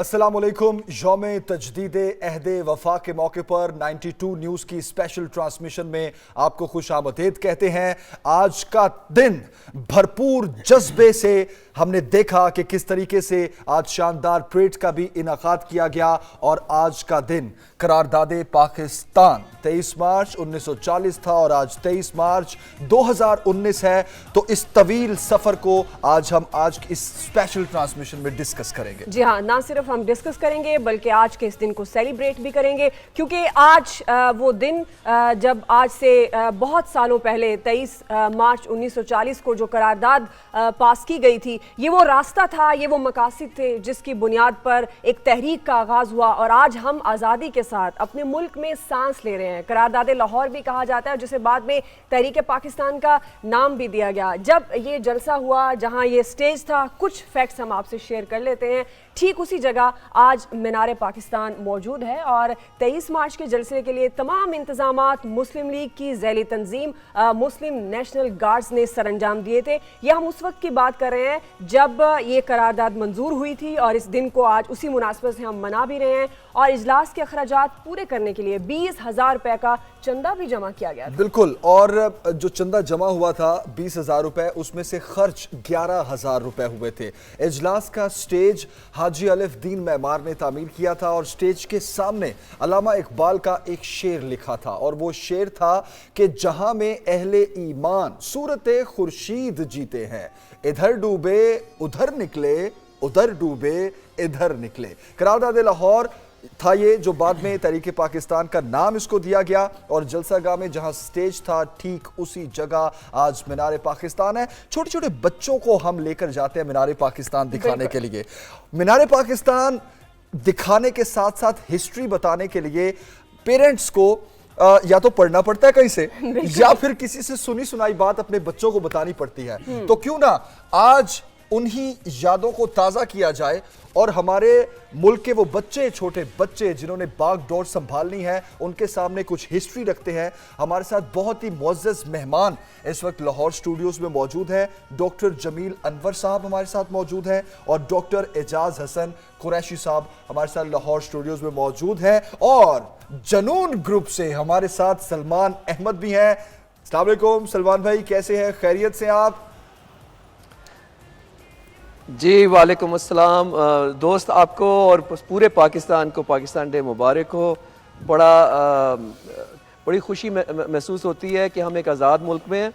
अस्सलामुअलैकुम। यौम तजदीद अहद वफा के मौके पर 92 न्यूज़ की स्पेशल ट्रांसमिशन में आपको खुशामदीद कहते हैं। आज का दिन भरपूर जज्बे से हमने देखा कि किस तरीके से आज शानदार परेड का भी इनाकाद किया गया और आज का दिन करारदादे पाकिस्तान 23 मार्च 1940 था और आज 23 मार्च 2019 है। तो इस तवील सफर को आज हम इस स्पेशल ट्रांसमिशन में डिस्कस करेंगे। जी हाँ, ना सिर्फ हम डिस्कस करेंगे बल्कि आज के इस दिन को सेलिब्रेट भी करेंगे, क्योंकि आज वो दिन जब आज से बहुत सालों पहले 23 मार्च 1940 को जो करारदाद पास की गई थी, ये वो रास्ता था, ये वो मकासद थे जिसकी बुनियाद पर एक तहरीक का आगाज हुआ और आज हम आज़ादी के साथ अपने मुल्क में सांस ले रहे हैं। करारदाद लाहौर भी कहा जाता है, जिसे बाद में तहरीक पाकिस्तान का नाम भी दिया गया। जब ये जलसा हुआ, जहाँ ये स्टेज था, कुछ फैक्ट्स हम आपसे शेयर कर लेते हैं। ठीक उसी जगह आज मीनार पाकिस्तान मौजूद है और 23 मार्च के जलसे के लिए तमाम इंतजामात मुस्लिम लीग की ज़ैली तंजीम मुस्लिम नेशनल गार्ड्स ने सरअंजाम दिए थे। यह हम उस वक्त की बात कर रहे हैं जब ये करारदाद मंजूर हुई थी और इस दिन को आज उसी मुनासबत से हम मना भी रहे हैं और इजलास के अखराजात पूरे करने के लिए 20,000 रुपए का चंदा भी जमा किया गया था। बिल्कुल, और जो चंदा जमा हुआ था 20,000 रुपए, उसमें से खर्च 11,000 रुपए हुए थे। इजलास का स्टेज हाजी अलिफ-दीन मेमार ने तामीर किया था और स्टेज के सामने अल्लामा इकबाल का एक शेर लिखा था और वो शेर था कि जहां में अहले ईमान सूरते खुर्शीद जीते हैं, इधर डूबे उधर निकले, उधर डूबे इधर निकले। करारदाद लाहौर था ये, जो बाद में तहरीक पाकिस्तान का नाम इसको दिया गया और जलसागाह में जहां स्टेज था ठीक उसी जगह आज मीनार पाकिस्तान है। छोटे छोटे बच्चों को हम लेकर जाते हैं मीनार पाकिस्तान दिखाने के लिए। मीनार पाकिस्तान दिखाने के साथ साथ हिस्ट्री बताने के लिए पेरेंट्स को या तो पढ़ना पड़ता है कहीं से या फिर किसी से सुनी सुनाई बात अपने बच्चों को बतानी पड़ती है। तो क्यों ना आज उन्हीं यादों को ताज़ा किया जाए और हमारे मुल्क के वो बच्चे, छोटे बच्चे जिन्होंने बागडोर संभालनी है, उनके सामने कुछ हिस्ट्री रखते हैं। हमारे साथ बहुत ही मुअज़्ज़ज़ मेहमान इस वक्त लाहौर स्टूडियोज़ में मौजूद हैं। डॉक्टर जमील अनवर साहब हमारे साथ मौजूद हैं और डॉक्टर एजाज हसन कुरैशी साहब हमारे साथ लाहौर स्टूडियोज़ में मौजूद हैं और जनून ग्रुप से हमारे साथ सलमान अहमद भी हैं। अस्सलाम वालेकुम सलमान भाई, कैसे हैं? खैरियत से आप? जी वालेकुम अस्सलाम। दोस्त, आपको और पूरे पाकिस्तान को पाकिस्तान डे मुबारक हो। बड़ी खुशी महसूस होती है कि हम एक आज़ाद मुल्क में हैं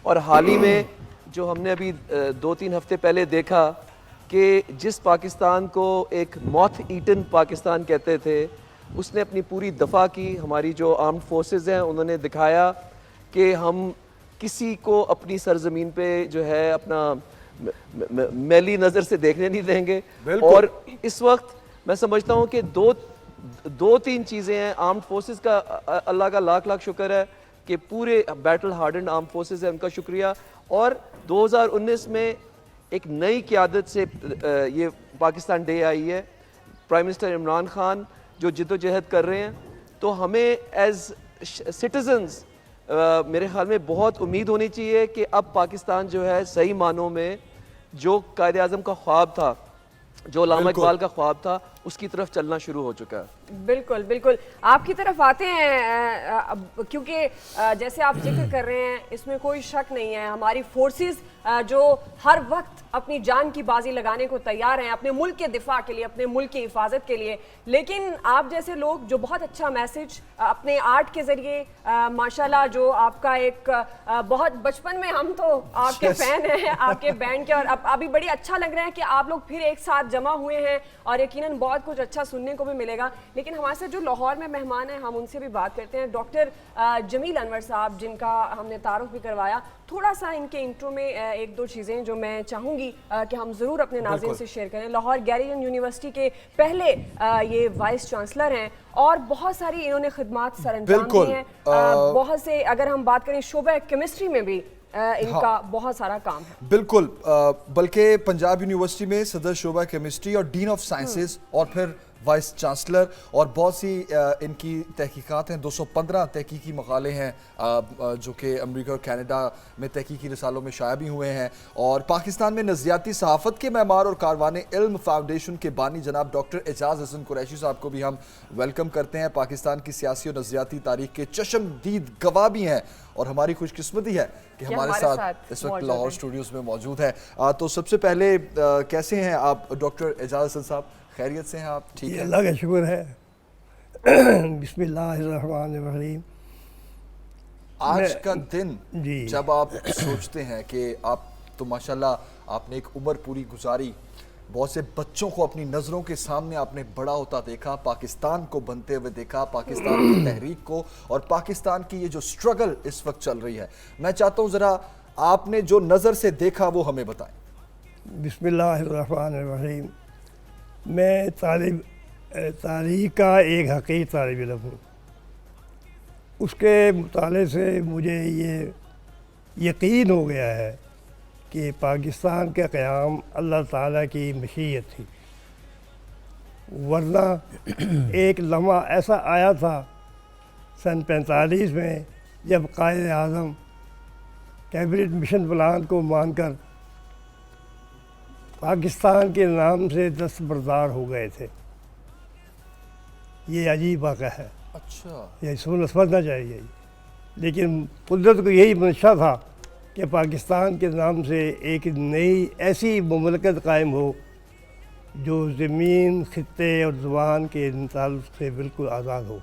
और हाल ही में जो हमने अभी 2-3 हफ्ते पहले देखा कि जिस पाकिस्तान को एक मॉथ ईटन पाकिस्तान कहते थे, उसने अपनी पूरी दफ़ा की। हमारी जो आर्म्ड फोर्सेस हैं उन्होंने दिखाया कि हम किसी को अपनी सरजमीन पे जो है अपना मैली नज़र से देखने नहीं देंगे। और इस वक्त मैं समझता हूँ कि दो तीन चीज़ें हैं। आर्म्ड फोर्सेस का अल्लाह का लाख लाख शुक्र है कि पूरे बैटल हार्डन आर्म्ड फोर्सेस है, उनका शुक्रिया। और 2019 में एक नई क़यादत से ये पाकिस्तान डे आई है। प्राइम मिनिस्टर इमरान खान जो जिद्दोजहद कर रहे हैं, तो हमें एज सिटीजन्स मेरे ख्याल में बहुत उम्मीद होनी चाहिए कि अब पाकिस्तान जो है सही मानों में जो कायद आज़म का ख्वाब था, जो अल्लामा इकबाल का ख्वाब था, उसकी तरफ चलना शुरू हो चुका है। बिल्कुल बिल्कुल, आपकी तरफ आते हैं क्योंकि जैसे आप जिक्र कर रहे हैं, इसमें कोई शक नहीं है, हमारी फोर्सेस जो हर वक्त अपनी जान की बाजी लगाने को तैयार हैं अपने मुल्क के दिफा के लिए, अपने मुल्क की हिफाजत के लिए। लेकिन आप जैसे लोग जो बहुत अच्छा मैसेज अपने आर्ट के ज़रिए, माशाल्लाह, जो आपका एक बहुत बचपन में हम तो आपके फ़ैन हैं, आपके बैंड के, और अभी बड़ी अच्छा लग रहा है कि आप लोग फिर एक साथ जमा हुए हैं और यकीनन बहुत कुछ अच्छा सुनने को भी मिलेगा। लेकिन हमारे साथ जो लाहौर में मेहमान हैं, हम उनसे भी बात करते हैं। डॉक्टर जमील अनवर साहब, जिनका हमने तारुफ भी करवाया, थोड़ा सा इनके इंट्रो में एक दो चीज़ें जो मैं चाहूँगी कि हम ज़रूर अपने नाज़रीन से शेयर करें। लाहौर गैरीजन यूनिवर्सिटी के पहले ये वाइस चांसलर हैं और बहुत सारी इन्होंने खिदमात सरअंजाम दी हैं। बहुत से, अगर हम बात करें शोबा केमिस्ट्री में भी इनका बहुत सारा काम है। बिल्कुल, बल्कि पंजाब यूनिवर्सिटी में सदर शोबा केमिस्ट्री और डीन ऑफ साइंसेस और फिर वाइस चांसलर, और बहुत सी इनकी तहकीकात हैं। 215 तहकीकी मकाले हैं जो कि अमेरिका और कनाडा में तहकीकी रसालों में शाया भी हुए हैं। और पाकिस्तान में नज़रियाती सहाफ़त के मैमार और कारवाने इल्म फाउंडेशन के बानी जनाब डॉक्टर एजाज़ हसन कुरैशी साहब को भी हम वेलकम करते हैं। पाकिस्तान की सियासी और नज़रियाती तारीख के चशमदीद गवाह भी हैं, और हमारी खुशकिस्मती है कि हमारे साथ इस वक्त लाहौर स्टूडियोज़ में मौजूद है। तो सबसे पहले कैसे हैं आप डॉक्टर एजाज़ हसन साहब? खैरियत से हैं आप? ठीक है, अल्लाह का शुक्र है। बिस्मिल्लाहिर्रहमानिर्रहीम। आज का दिन जी। जब आप सोचते हैं कि आप तो माशाल्लाह आपने एक उम्र पूरी गुजारी, बहुत से बच्चों को अपनी नज़रों के सामने आपने बड़ा होता देखा, पाकिस्तान को बनते हुए देखा, पाकिस्तान की तहरीक को, और पाकिस्तान की ये जो स्ट्रगल इस वक्त चल रही है, मैं चाहता हूँ ज़रा आपने जो नज़र से देखा वो हमें बताएं। बिस्मिल्लाहिर्रहमानिर्रहीम। मैं तारीख़ का एक हक़ीक़ी तालिब इल्म हूँ। उसके मुताले से मुझे ये यकीन हो गया है कि पाकिस्तान का क़याम अल्लाह ताला की मशीयत थी, वरना एक लम्हा ऐसा आया था सन 45 में जब कायद आज़म कैबिनेट मिशन प्लान को मानकर पाकिस्तान के नाम से दस्तबरदार हो गए थे। ये अजीब वाक़या है, अच्छा, ये समझना चाहिए। लेकिन कुदरत को यही मंशा था कि पाकिस्तान के नाम से एक नई ऐसी मुमलकत कायम हो जो ज़मीन, खित्ते और ज़ुबान के ताल्लुक़ से बिल्कुल आज़ाद हो,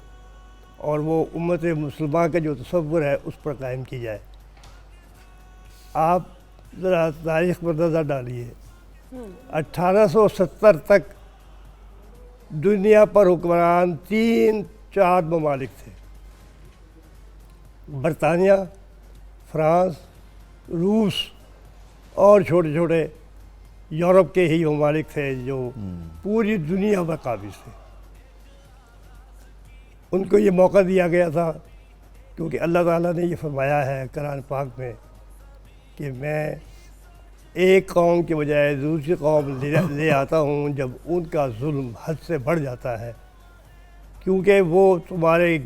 और वो उम्मत मुसलमान का जो तसव्वुर है उस पर कायम की जाए। आप ज़रा तारीख़ पर नज़र डालिए। 1870 तक दुनिया पर हुक्मरान 3-4 ममालिक थे। बरतानिया, फ्रांस, रूस और छोटे छोटे यूरोप के ही ममालिक थे जो पूरी दुनिया पर काबिज थे। उनको ये मौका दिया गया था क्योंकि अल्लाह ताला ने ये फरमाया है कुरान पाक में कि मैं एक कौम के बजाय दूसरी कौम ले आता हूँ जब उनका जुल्म हद से बढ़ जाता है, क्योंकि वो तुम्हारे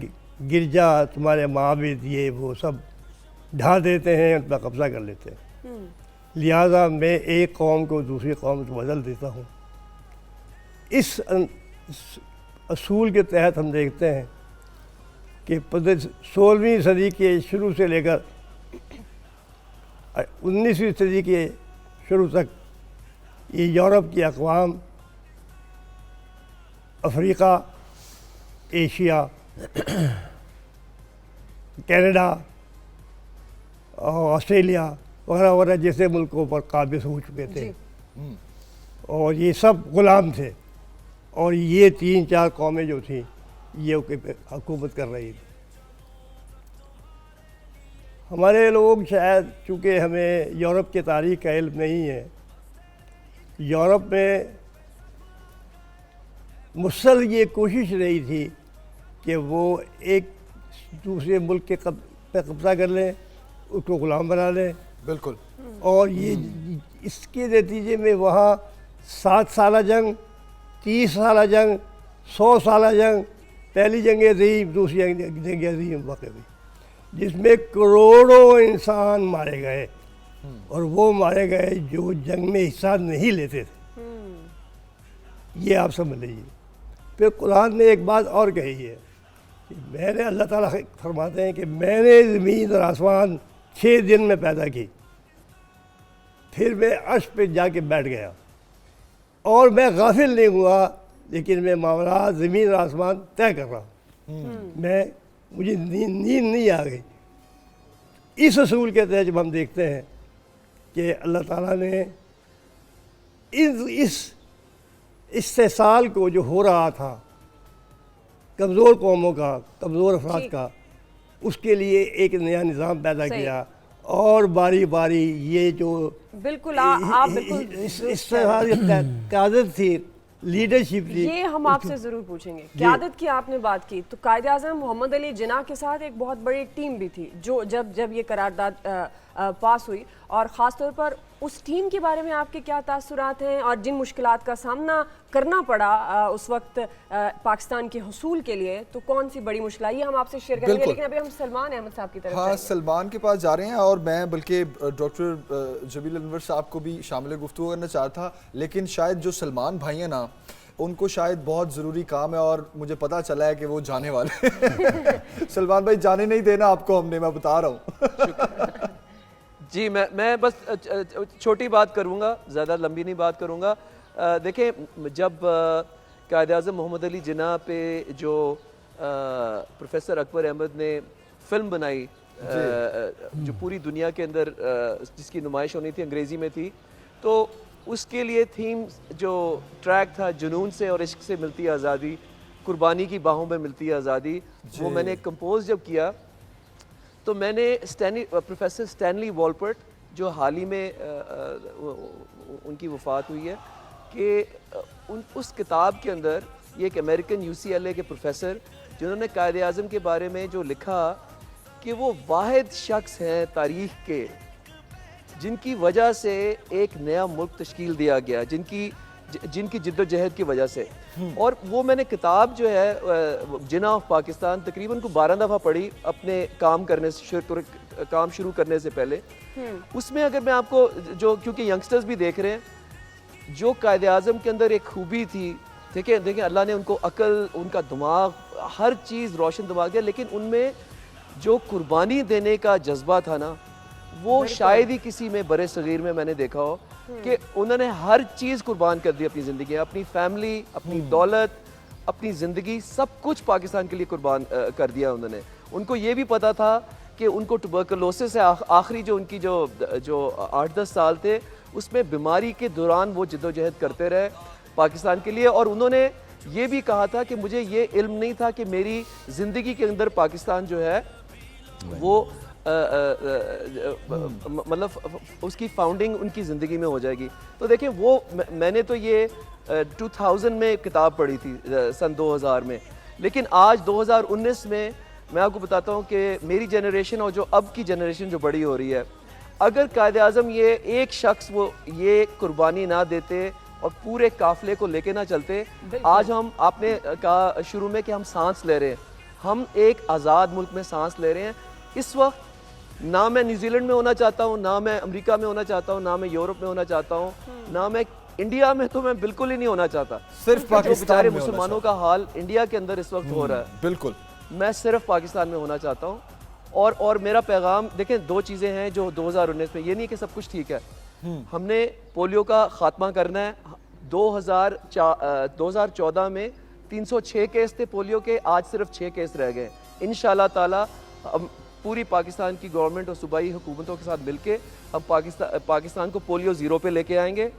गिरजा, तुम्हारे माबिद, ये वो सब ढा देते हैं, उन पर कब्ज़ा कर लेते हैं। लिहाजा मैं एक कौम को दूसरी कौम से बदल देता हूँ। इस असूल के तहत हम देखते हैं कि 16वीं सदी के शुरू से लेकर 19वीं सदी के शुरू तक ये यूरोप की अक़वाम, अफ्रीका, एशिया, कनाडा और ऑस्ट्रेलिया वगैरह वगैरह जैसे मुल्कों पर काबिज हो चुके थे, और ये सब ग़ुलाम थे, और ये 3-4 कौमें जो थीं ये हुकूमत कर रही थी। हमारे लोग शायद चूँकि हमें यूरोप के तारीख़ का इल्म नहीं है, यूरोप में मुसल ये कोशिश रही थी कि वो एक दूसरे मुल्क के पे कब्ज़ा कर लें, उसको ग़ुलाम बना लें। बिल्कुल। और ये इसके नतीजे में वहाँ 7 साल जंग, 30 साल जंग, 100 साल जंग, पहली जंग अज़ीम, दूसरी जंग अज़ीम वाक़ हुई, जिसमें करोड़ों इंसान मारे गए, और वो मारे गए जो जंग में हिस्सा नहीं लेते थे। ये आप समझ लीजिए। फिर कुरान ने एक बात और कही है कि मैंने, अल्लाह ताला फरमाते हैं कि मैंने ज़मीन और आसमान 6 दिन में पैदा की, फिर मैं अर्श पे जाके बैठ गया, और मैं गाफिल नहीं हुआ, लेकिन मैं मामला ज़मीन और आसमान तय कर रहा हूँ। मुझे नींद नहीं आ गई। इस असूल के तहत जब हम देखते हैं कि अल्लाह ताला ने इस इस्तेसाल को जो हो रहा था कमज़ोर कौमों का, कमज़ोर अफराद का, उसके लिए एक नया निज़ाम पैदा किया, और बारी बारी ये जो बिल्कुल आप बिल्कुल इस्तेसाल क़यादत थी, लीडरशिप थी, ये हम आपसे ज़रूर पूछेंगे। क़यादत की आपने बात की, तो कायद-ए-आज़म मोहम्मद अली जिन्ना के साथ एक बहुत बड़ी टीम भी थी जो जब ये करारदाद पास हुई, और ख़ास तौर पर उस टीम के बारे में आपके क्या तासुरात हैं, और जिन मुश्किलात का सामना करना पड़ा उस वक्त पाकिस्तान के हुसूल के लिए, तो कौन सी बड़ी मुश्किल आई, ये हम आपसे शेयर करेंगे। बिल्कुल। लेकिन अभी हम सलमान अहमद साहब की तरफ हाँ, जाएंगे। सलमान के पास जा रहे हैं, और मैं बल्कि डॉक्टर जबील अनवर साहब को भी शामिल गुफ्तगू करना चाहता था, लेकिन शायद जो सलमान भाई हैं ना, उनको शायद बहुत ज़रूरी काम है, और मुझे पता चला है कि वो जाने वाले हैं। सलमान भाई, जाने नहीं देना आपको हमने, मैं बता रहा हूँ। जी, मैं बस छोटी बात करूँगा, ज़्यादा लंबी नहीं बात करूँगा। देखें, जब कायद-ए-आज़म मोहम्मद अली जिन्ना पे जो प्रोफेसर अकबर अहमद ने फ़िल्म बनाई, जो पूरी दुनिया के अंदर जिसकी नुमाइश होनी थी, अंग्रेज़ी में थी, तो उसके लिए थीम जो ट्रैक था, जुनून से और इश्क से मिलती है आज़ादी, कुर्बानी की बाहों में मिलती है आज़ादी, वो मैंने कंपोज जब किया, तो मैंने प्रोफेसर स्टैनली वॉलपर्ट, जो हाल ही में उनकी वफ़ात हुई है, कि उस किताब के अंदर ये एक अमेरिकन UCLA के प्रोफेसर, जिन्होंने कायद-ए-आज़म के बारे में जो लिखा कि वो वाहिद शख्स हैं तारीख़ के जिनकी वजह से एक नया मुल्क तश्कील दिया गया, जिनकी जिद्दोजहद की वजह से। और वो मैंने किताब जो है जिन्ना ऑफ पाकिस्तान तकरीबन को 12 दफ़ा पढ़ी अपने काम शुरू करने से पहले। उसमें अगर मैं आपको जो, क्योंकि यंगस्टर्स भी देख रहे हैं, जो कायद-ए-आज़म के अंदर एक खूबी थी, देखें अल्लाह ने उनको अकल, उनका दिमाग, हर चीज़ रोशन दिमाग दिया, लेकिन उनमें जो कुर्बानी देने का जज्बा था ना, वो शायद ही किसी में बड़े सगीर में मैंने देखा हो कि उन्होंने हर चीज़ कुर्बान कर दी अपनी ज़िंदगी, अपनी फैमिली, अपनी दौलत, अपनी ज़िंदगी, सब कुछ पाकिस्तान के लिए कुर्बान कर दिया उन्होंने। उनको ये भी पता था कि उनको ट्यूबरकुलोसिस से आखिरी जो उनकी जो 8-10 साल थे, उसमें बीमारी के दौरान वो जिद्दोजहद करते रहे पाकिस्तान के लिए। और उन्होंने ये भी कहा था कि मुझे ये इल्म नहीं था कि मेरी ज़िंदगी के अंदर पाकिस्तान जो है वो मतलब उसकी फाउंडिंग उनकी ज़िंदगी में हो जाएगी। तो देखिए, वो मैंने तो ये 2000 में किताब पढ़ी थी, सन 2000 में, लेकिन आज 2019 में मैं आपको बताता हूँ कि मेरी जनरेशन और जो अब की जनरेशन जो बड़ी हो रही है, अगर कायद-ए-आज़म ये एक शख्स वो ये कुर्बानी ना देते और पूरे काफ़िले को लेके ना चलते, आज हम, आपने कहा शुरू में कि हम सांस ले रहे हैं, हम एक आज़ाद मुल्क में सांस ले रहे हैं। इस वक्त ना मैं न्यूजीलैंड में होना चाहता हूँ, ना मैं अमेरिका में होना चाहता हूँ, ना मैं यूरोप में होना चाहता हूँ, ना मैं इंडिया में, तो मैं बिल्कुल ही नहीं होना चाहता। सिर्फ पाकिस्तान में मुसलमानों का हाल इंडिया के अंदर इस वक्त हो रहा है, बिल्कुल, मैं सिर्फ पाकिस्तान में होना चाहता हूँ। और मेरा पैगाम, देखें, दो चीज़ें हैं जो 2019 में, ये नहीं कि सब कुछ ठीक है, हमने पोलियो का खात्मा करना है। 2014 में 306 केस थे पोलियो के, आज सिर्फ 6 केस रह गए। इंशाल्लाह ताला हम पूरी पाकिस्तान की गवर्नमेंट और सूबाई हुकूमतों के साथ मिलके हम पाकिस्तान को पोलियो ज़ीरो पे लेके आएंगे।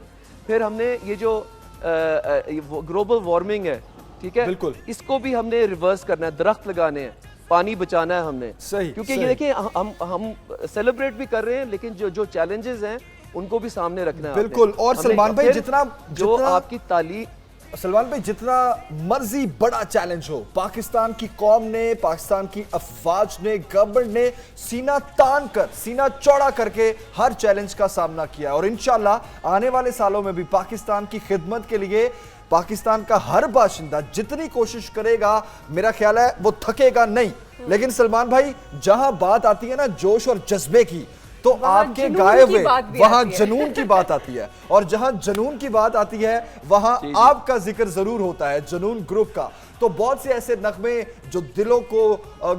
फिर हमने ये जो ग्लोबल वार्मिंग है, ठीक है, बिल्कुल, इसको भी हमने रिवर्स करना है, दरख्त लगाने हैं, पानी बचाना है हमने। सही, क्योंकि ये देखिए, हम सेलिब्रेट भी कर रहे हैं, लेकिन जो चैलेंजेस हैं उनको भी सामने रखना है। बिल्कुल। और सलमान भाई, जितना आपकी तालीम, सलमान भाई, जितना मर्जी बड़ा चैलेंज हो, पाकिस्तान की कौम ने, पाकिस्तान की अफवाज ने, गवर्नमेंट ने सीना तान कर, सीना चौड़ा करके हर चैलेंज का सामना किया, और इंशाल्लाह आने वाले सालों में भी पाकिस्तान की खिदमत के लिए पाकिस्तान का हर बाशिंदा जितनी कोशिश करेगा, मेरा ख्याल है वो थकेगा नहीं। लेकिन सलमान भाई, जहां बात आती है ना जोश और जज्बे की, तो आपके गाए हुए वहां जनून की बात आती है, और जहां जनून की बात आती है वहां आपका जिक्र जरूर होता है, जनून ग्रुप का। तो बहुत से ऐसे नगमे जो दिलों को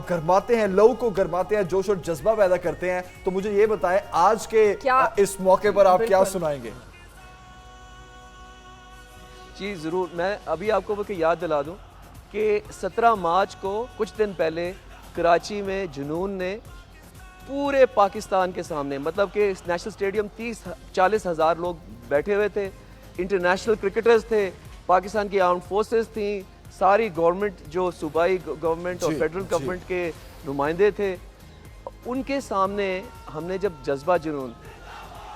गरमाते हैं, लहू को गरमाते हैं, जोश और जज्बा पैदा करते हैं। तो मुझे ये बताएं, आज के इस मौके पर आप क्या सुनाएंगे? जी ज़रूर, मैं अभी आपको वो याद दिला दूं कि 17 मार्च को कुछ दिन पहले कराची में जुनून ने पूरे पाकिस्तान के सामने, मतलब कि नेशनल स्टेडियम 30-40 हज़ार लोग बैठे हुए थे, इंटरनेशनल क्रिकेटर्स थे, पाकिस्तान की आर्म्ड फोर्सेस थी, सारी गवर्नमेंट, जो सूबाई गवर्नमेंट और फेडरल गवर्नमेंट के नुमाइंदे थे, उनके सामने हमने जब जज्बा जुनून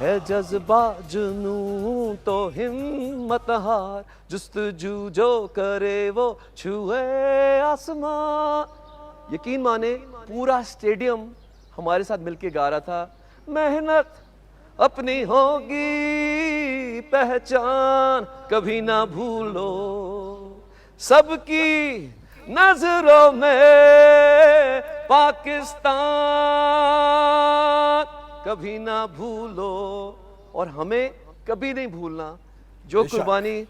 है, जज्बा जुनून तो हिम्मत हार, जुस्तजू जो करे वो छुए आसमां, यकीन माने पूरा स्टेडियम हमारे साथ मिलके गा रहा था। मेहनत अपनी होगी पहचान, कभी ना भूलो सबकी नजरों में पाकिस्तान, कभी ना भूलो। और हमें कभी नहीं भूलना जो बेशक। कुर्बानी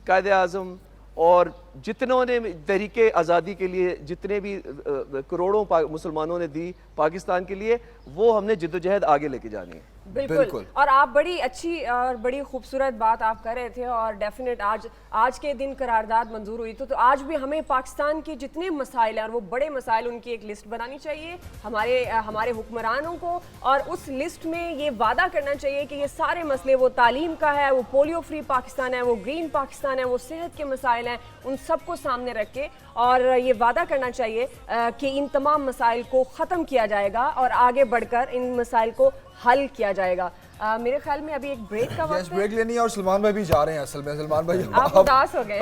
कायदे आज़म और जितनों ने तहरीके आज़ादी के लिए जितने भी करोड़ों मुसलमानों ने दी पाकिस्तान के लिए, वो हमने जिद्दोजहद आगे लेके जानी है। बिल्कुल। और आप बड़ी अच्छी और बड़ी खूबसूरत बात आप कर रहे थे, और डेफिनेट आज के दिन करारदाद मंजूर हुई तो आज भी हमें पाकिस्तान के जितने मसाइल हैं और वो बड़े मसाइल, उनकी एक लिस्ट बनानी चाहिए हमारे हुक्मरानों को, और उस लिस्ट में ये वादा करना चाहिए कि ये सारे मसले, वो तालीम का है, वो पोलियो फ्री पाकिस्तान है, वो ग्रीन पाकिस्तान है, वो सेहत के मसाइल हैं, उन सबको सामने रख के और ये वादा करना चाहिए कि इन तमाम मसाइल को ख़त्म किया जाएगा और आगे बढ़कर इन मसाइल को हल किया जाएगा। मेरे ख्याल में अभी एक ब्रेक का वक्त है। ब्रेक लेनी है और सलमान भाई भी जा रहे हैं। असल में सलमान भाई आप उदास हो गए।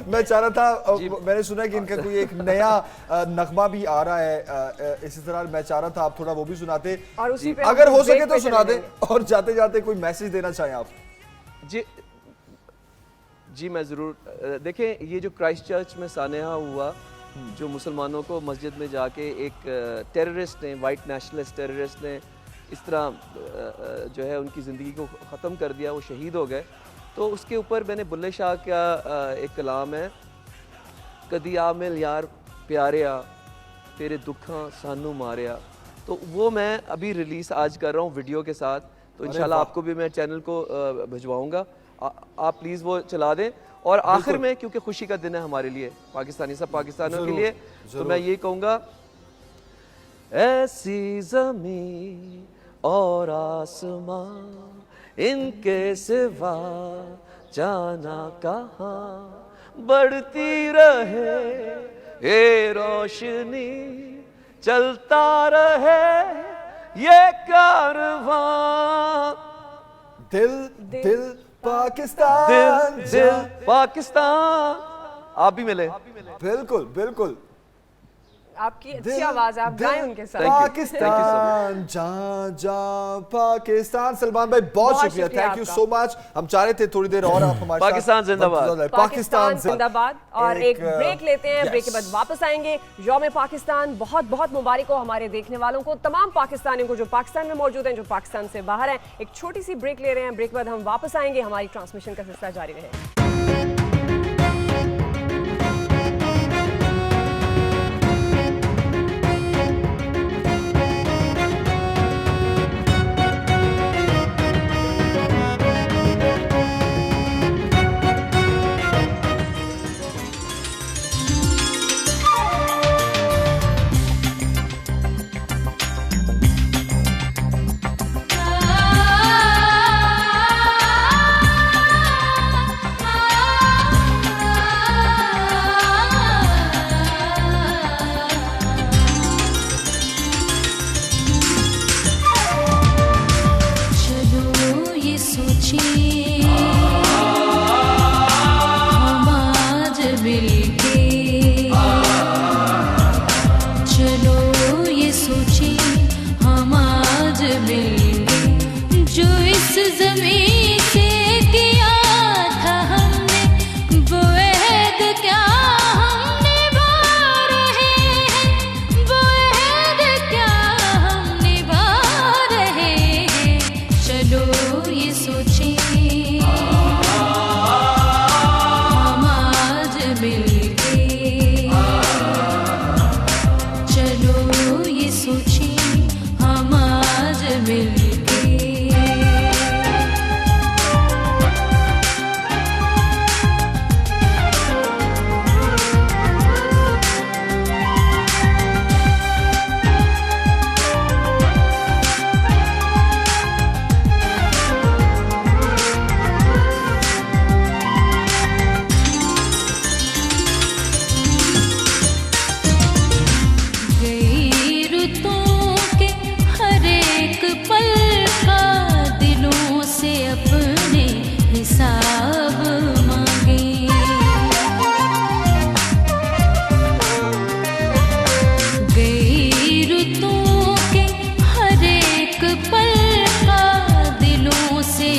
मैं चाह रहा था, मैंने सुना कि इनका कोई एक नया नगमा भी आ रहा है, इसी तरह मैं चाह रहा था आप थोड़ा वो भी सुनाते, और उसी पे अगर हो ब्रेक सके तो पे सुना चले दें, और जाते जाते कोई मैसेज देना चाहें आप। जी मैं ज़रूर। देखें, ये जो क्राइस्ट चर्च में सानेहा हुआ, जो मुसलमानों को मस्जिद में जाके एक टेररिस्ट ने, वाइट नेशनलिस्ट टेररिस्ट ने इस तरह जो है उनकी ज़िंदगी को ख़त्म कर दिया, वो शहीद हो गए। तो उसके ऊपर मैंने बुल्ले शाह का एक कलाम है, कदी आमिल यार प्यारिया तेरे दुखा सानू मारिया, तो वो मैं अभी रिलीज़ आज कर रहा हूँ वीडियो के साथ, तो इंशाल्लाह आपको भी मैं चैनल को भिजवाऊँगा, आप प्लीज़ वो चला दें। और आखिर में, क्योंकि खुशी का दिन है हमारे लिए, पाकिस्तानी सब पाकिस्तानियों के लिए, तो मैं ये कहूँगा, ऐसी ज़मीं और आसमां इनके सिवा जाना कहाँ, बढ़ती रहे ये रोशनी, चलता रहे ये कारवां, दिल पाकिस्तान, दिल पाकिस्तान। आप भी मिले। बिल्कुल बिल्कुल, आपकी अच्छी आवाज है, आप गाएं उनके साथ। पाकिस्तान जा पाकिस्तान। सलमान भाई बहुत शुक्रिया, थैंक यू सो मच। हम चाह रहे थे थोड़ी देर और आप हमारे पाकिस्तान जिंदाबाद, पाकिस्तान जिंदाबाद। और एक ब्रेक लेते हैं, ब्रेक के बाद वापस आएंगे। यौम पाकिस्तान बहुत बहुत मुबारक हो हमारे देखने वालों को, तमाम पाकिस्तानियों को जो पाकिस्तान में मौजूद हैं, जो पाकिस्तान से बाहर हैं। एक छोटी सी ब्रेक ले रहे हैं, ब्रेक के बाद हम वापस आएंगे, हमारी ट्रांसमिशन का सिलसिला जारी रहेगा।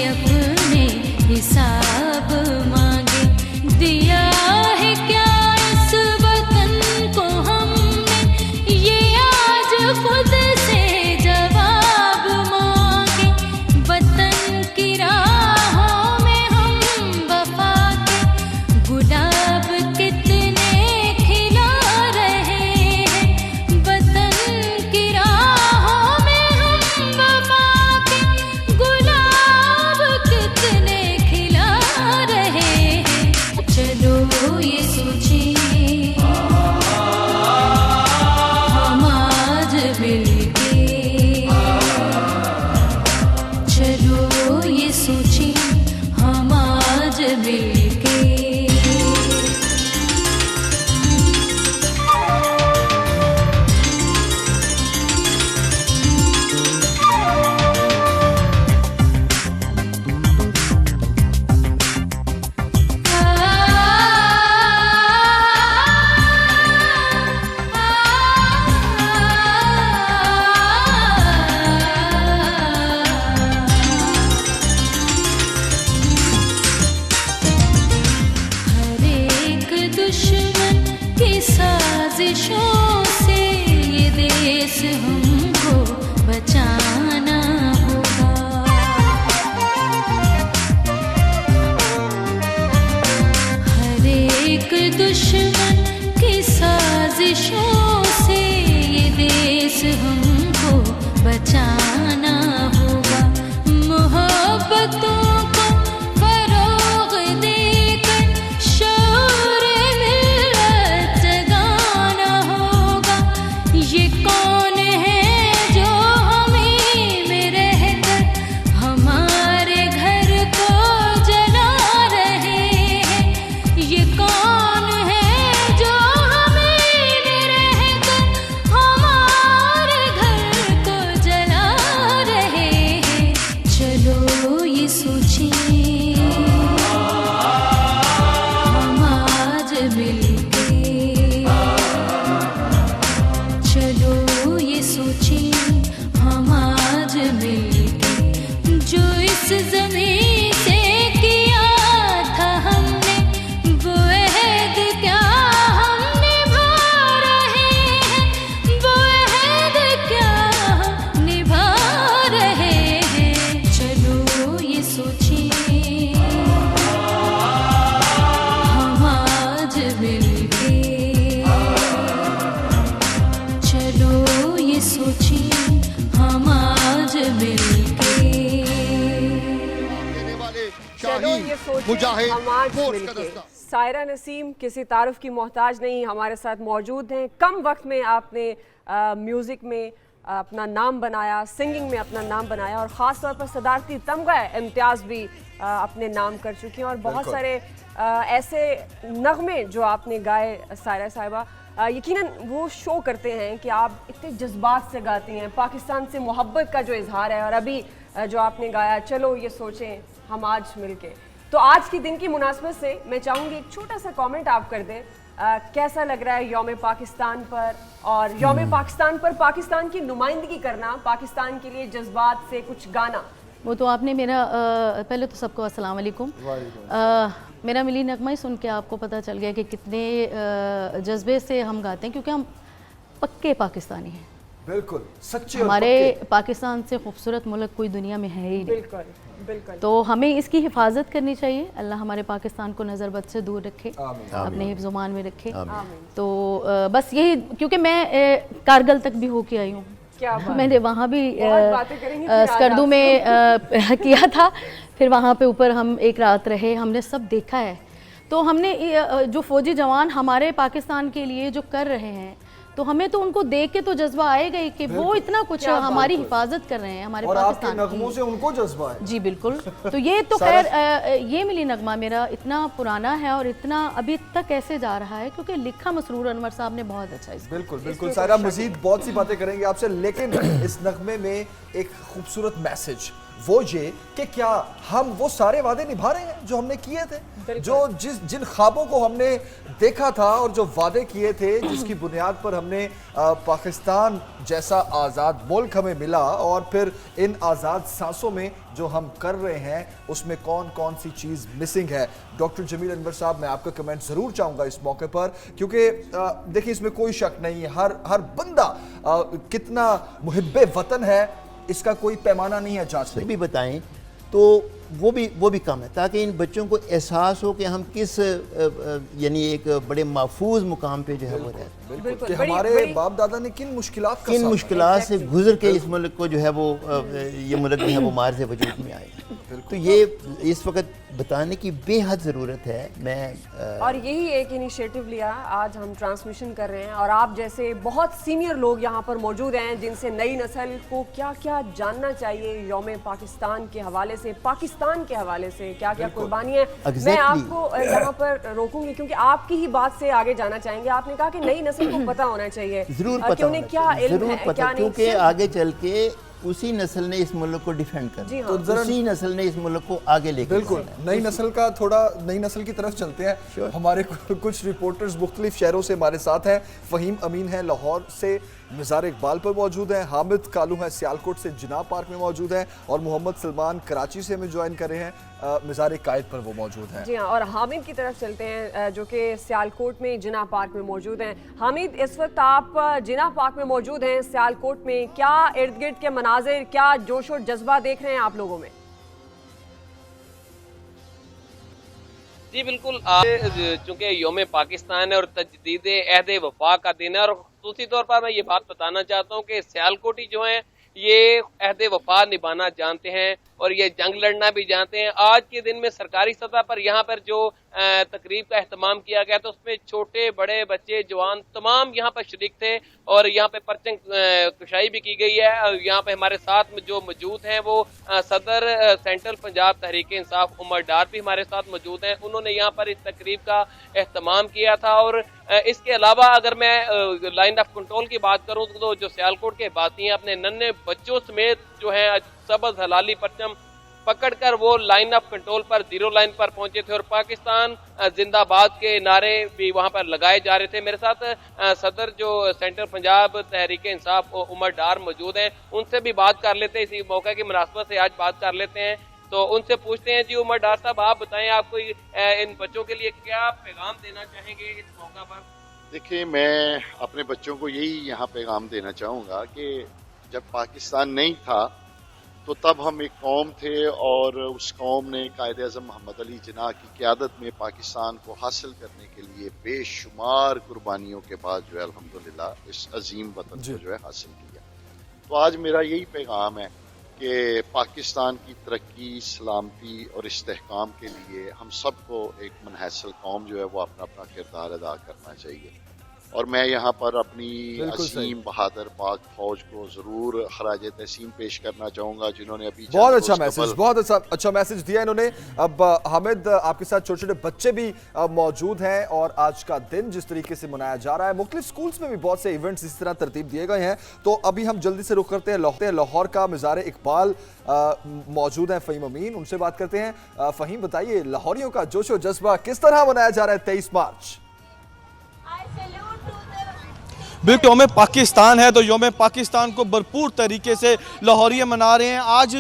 अपने हिसाब मांगे। दिया है क्या इस वतन को हमने, ये आज खुद से जवाब मांगे। वतन की राहों में हम वफा के गुलाब कितने खिला रहे हैं। वतन की राहों में हम वफा के गुलाब कितने खिला रहे हैं। चलो ये सोचिए हम आज मिलके, चलो ये सोचिए हम आज मिलके। हर एक दुश्मन की साजिशों से ये देश हमको बचाना होगा। हर एक दुश्मन की साजिशों से ये देश हमको बचाना होगा। मोहब्बतों को फरोग देकर शौर मिल्लत जगाना होगा। ये कौन है जो हमें में रहकर हमारे घर को जला रहे हैं। ये कौन है जो हमें में रहकर हमारे घर को जला रहे हैं। चलो ये सोचिए हम आज मिलके, चलो ये सोचिए हम आज मिलके। जो इस ज़मीन से किया था हमने, वो अहद क्या हम निभा रहे हैं। वो अहद क्या हम निभा रहे हैं। चलो ये सोचिए हम आज मिलके, चलो ये सोचिए हम आज मिलके। चलो ये सोचिए हम आज मिलके। सायरा नसीम किसी तारुफ की मोहताज नहीं, हमारे साथ मौजूद हैं। कम वक्त में आपने म्यूज़िक में अपना नाम बनाया, सिंगिंग में अपना नाम बनाया और ख़ास तौर पर सदारती तमगा इम्तियाज़ भी अपने नाम कर चुकी हैं। और बहुत सारे ऐसे नगमे जो आपने गाए सायरा साहिबा, यकीनन वो शो करते हैं कि आप इतने जज्बात से गाती हैं, पाकिस्तान से मोहब्बत का जो इजहार है। और अभी जो आपने गाया चलो ये सोचें हम आज मिलके, तो आज की दिन की मुनासबत से मैं चाहूँगी एक छोटा सा कमेंट आप कर दें। कैसा लग रहा है यौम पाकिस्तान पर, और यौम पाकिस्तान पर पाकिस्तान की नुमाइंदगी करना, पाकिस्तान के लिए जज्बात से कुछ गाना? वो तो आपने मेरा पहले तो सबको अस्सलाम वालेकुम। मेरा मिली नगमा ही सुन के आपको पता चल गया कि कितने जज्बे से हम गाते हैं, क्योंकि हम पक्के पाकिस्तानी हैं। बिल्कुल सच्चे। हमारे पाकिस्तान से खूबसूरत मुल्क कोई दुनिया में है ही नहीं। बिल्कुल बिल्कुल। तो हमें इसकी हिफाजत करनी चाहिए। अल्लाह हमारे पाकिस्तान को नज़र बद से दूर रखे, अपने हिफ्ज़-ओ-मान में रखे। तो बस यही, क्योंकि मैं कारगिल तक भी होके आई हूँ। क्या बात। मैंने वहाँ भी बातें करेंगे फिर स्कर्दू में किया था। फिर वहाँ पे ऊपर हम एक रात रहे, हमने सब देखा है। तो हमने जो फौजी जवान हमारे पाकिस्तान के लिए जो कर रहे हैं, तो हमें तो उनको देख के तो जज्बा आएगा ही कि वो इतना कुछ हमारी हिफाजत कर रहे हैं, हमारे और पाकिस्तान आपके नगमों से उनको जज्बा है। जी बिल्कुल। तो ये तो खैर ये मिली नगमा मेरा इतना पुराना है और इतना अभी तक ऐसे जा रहा है, क्योंकि लिखा मसरूर अनवर साहब ने बहुत अच्छा इसको। बिल्कुल बिल्कुल सारा, मजीद बहुत सी बातें करेंगे आपसे, लेकिन इस नगमे में एक खूबसूरत मैसेज वो ये कि क्या हम वो सारे वादे निभा रहे हैं जो हमने किए थे, जो जिन ख्वाबों को हमने देखा था और जो वादे किए थे, जिसकी बुनियाद पर हमने पाकिस्तान जैसा आज़ाद मुल्क हमें मिला, और फिर इन आज़ाद सांसों में जो हम कर रहे हैं उसमें कौन कौन सी चीज़ मिसिंग है। डॉक्टर जमील अनवर साहब, मैं आपका कमेंट ज़रूर चाहूँगा इस मौके पर, क्योंकि देखिए इसमें कोई शक नहीं है, हर बंदा कितना मुहिब्बे वतन है इसका कोई पैमाना नहीं है जांचने भी बताएं तो वो भी कम है, ताकि इन बच्चों को एहसास हो कि हम किस यानी एक बड़े महफूज मुकाम पे जो है वो रहते हैं, कि हमारे बाप दादा ने किन मुश्किलात से गुजर के इस मुल्क को जो है वो ये मुल्क जो है वो मार से वजूद में आए। तो ये इस वक्त बताने की बेहद ज़रूरत है। मैं और यही एक इनिशिएटिव लिया, आज हम ट्रांसमिशन कर रहे हैं और आप जैसे बहुत सीनियर लोग यहाँ पर मौजूद हैं जिनसे नई नस्ल को क्या क्या जानना चाहिए यौम पाकिस्तान के हवाले से, पाकिस्तान के हवाले से क्या क्या कुर्बानियाँ। मैं आपको यहाँ पर रोकूंगी क्योंकि आपकी ही बात से आगे जाना चाहेंगे। आपने कहा कि नई नस्ल को पता होना चाहिए, ज़रूर पता होना क्या इल्म है, क्या नहीं, क्योंकि आगे चल के उसी नस्ल ने इस मुल्क को डिफेंड करना, हाँ। तो उसी नस्ल ने इस मुल्क को आगे लेकर बिल्कुल नई नस्ल का थोड़ा नई नस्ल की तरफ चलते हैं। हमारे कुछ रिपोर्टर्स मुख्तलिफ शहरों से हमारे साथ हैं। फ़हीम अमीन है लाहौर से, मज़ार इकबाल पर मौजूद हैं, हामिद कालू हैं सियालकोट से जिना पार्क में मौजूद हैं, और मोहम्मद सलमान कराची से हमें ज्वाइन कर रहे हैं, मज़ार कायद पर वो मौजूद हैं। जी हाँ, और हामिद की तरफ चलते हैं जो कि सियालकोट में जिना पार्क में मौजूद हैं। हामिद, इस वक्त आप जिना पार्क में मौजूद हैं सियालकोट में, क्या इर्द गिर्द के मनाजिर, क्या जोश और जज्बा देख रहे हैं आप लोगों में? जी बिल्कुल, चूँकि यौम पाकिस्तान है और तजदीद अहद वफा का दिन है, और खसूसी तौर पर मैं ये बात बताना चाहता हूँ कि सियालकोटी जो हैं ये अहद वफा निभाना जानते हैं और ये जंग लड़ना भी जानते हैं। आज के दिन में सरकारी सतह पर यहाँ पर जो तकरीब का एहतमाम किया गया था उसमें छोटे बड़े बच्चे जवान तमाम यहाँ पर शरीक थे, और यहाँ पे परचम कुशाई भी की गई है। यहाँ पे हमारे साथ में जो मौजूद हैं वो सदर सेंट्रल पंजाब तहरीक इंसाफ उमर डार भी हमारे साथ मौजूद हैं। उन्होंने यहाँ पर इस तकरीब का एहतमाम किया था। और इसके अलावा अगर मैं लाइन ऑफ कंट्रोल की बात करूँ तो जो सियालकोट के बाती हैं अपने नन्हे बच्चों समेत जो है सबज हलाली परचम पकड़कर वो लाइन ऑफ कंट्रोल पर जीरो लाइन पर पहुंचे थे, और पाकिस्तान जिंदाबाद के नारे भी वहां पर लगाए जा रहे थे। मेरे साथ सदर जो सेंट्रल पंजाब तहरीक इंसाफ उमर डार मौजूद हैं, उनसे भी बात कर लेते हैं, इसी मौके की मुनासबत से आज बात कर लेते हैं। तो उनसे पूछते हैं, जी उमर डार साहब, आप बताएं आपको इन बच्चों के लिए क्या पैगाम देना चाहेंगे इस मौका पर? देखिए, मैं अपने बच्चों को यही यहाँ पैगाम देना चाहूँगा कि जब पाकिस्तान नहीं था तो तब हम एक कौम थे, और उस कौम ने कायद आज़म मोहम्मद अली जिन्ना की क़यादत में पाकिस्तान को हासिल करने के लिए बेशुमार कुर्बानियों के बाद जो है अल्हम्दुलिल्लाह इस अजीम वतन को जो है हासिल किया। तो आज मेरा यही पैगाम है कि पाकिस्तान की तरक्की, सलामती और इस्तेहकाम के लिए हम सबको एक मुनहसल कौम जो है वो अपना अपना किरदार अदा करना चाहिए। और मैं यहाँ पर अपनी असीम बहादुर पाक फौज को जरूर खराज तहसीन पेश करना चाहूँगा, जिन्होंने अभी बहुत अच्छा मैसेज दिया इन्होंने। अब हामिद, आपके साथ छोटे छोटे बच्चे भी मौजूद हैं, और आज का दिन जिस तरीके से मनाया जा रहा है, मुख्तलिफ स्कूल्स में भी बहुत से इवेंट्स इस तरह तरतीब दिए गए हैं। तो अभी हम जल्दी से रुक करते हैं लाहौर का मज़ार इकबाल मौजूद है फ़हीम अमीन, उनसे बात करते हैं। फ़हीम, बताइए लाहौरियों का जोश और जज्बा किस तरह मनाया जा रहा है 23 मार्च? बिल्कुल, यौम पाकिस्तान है तो यौम पाकिस्तान को भरपूर तरीके से लाहौरिया मना रहे हैं। आज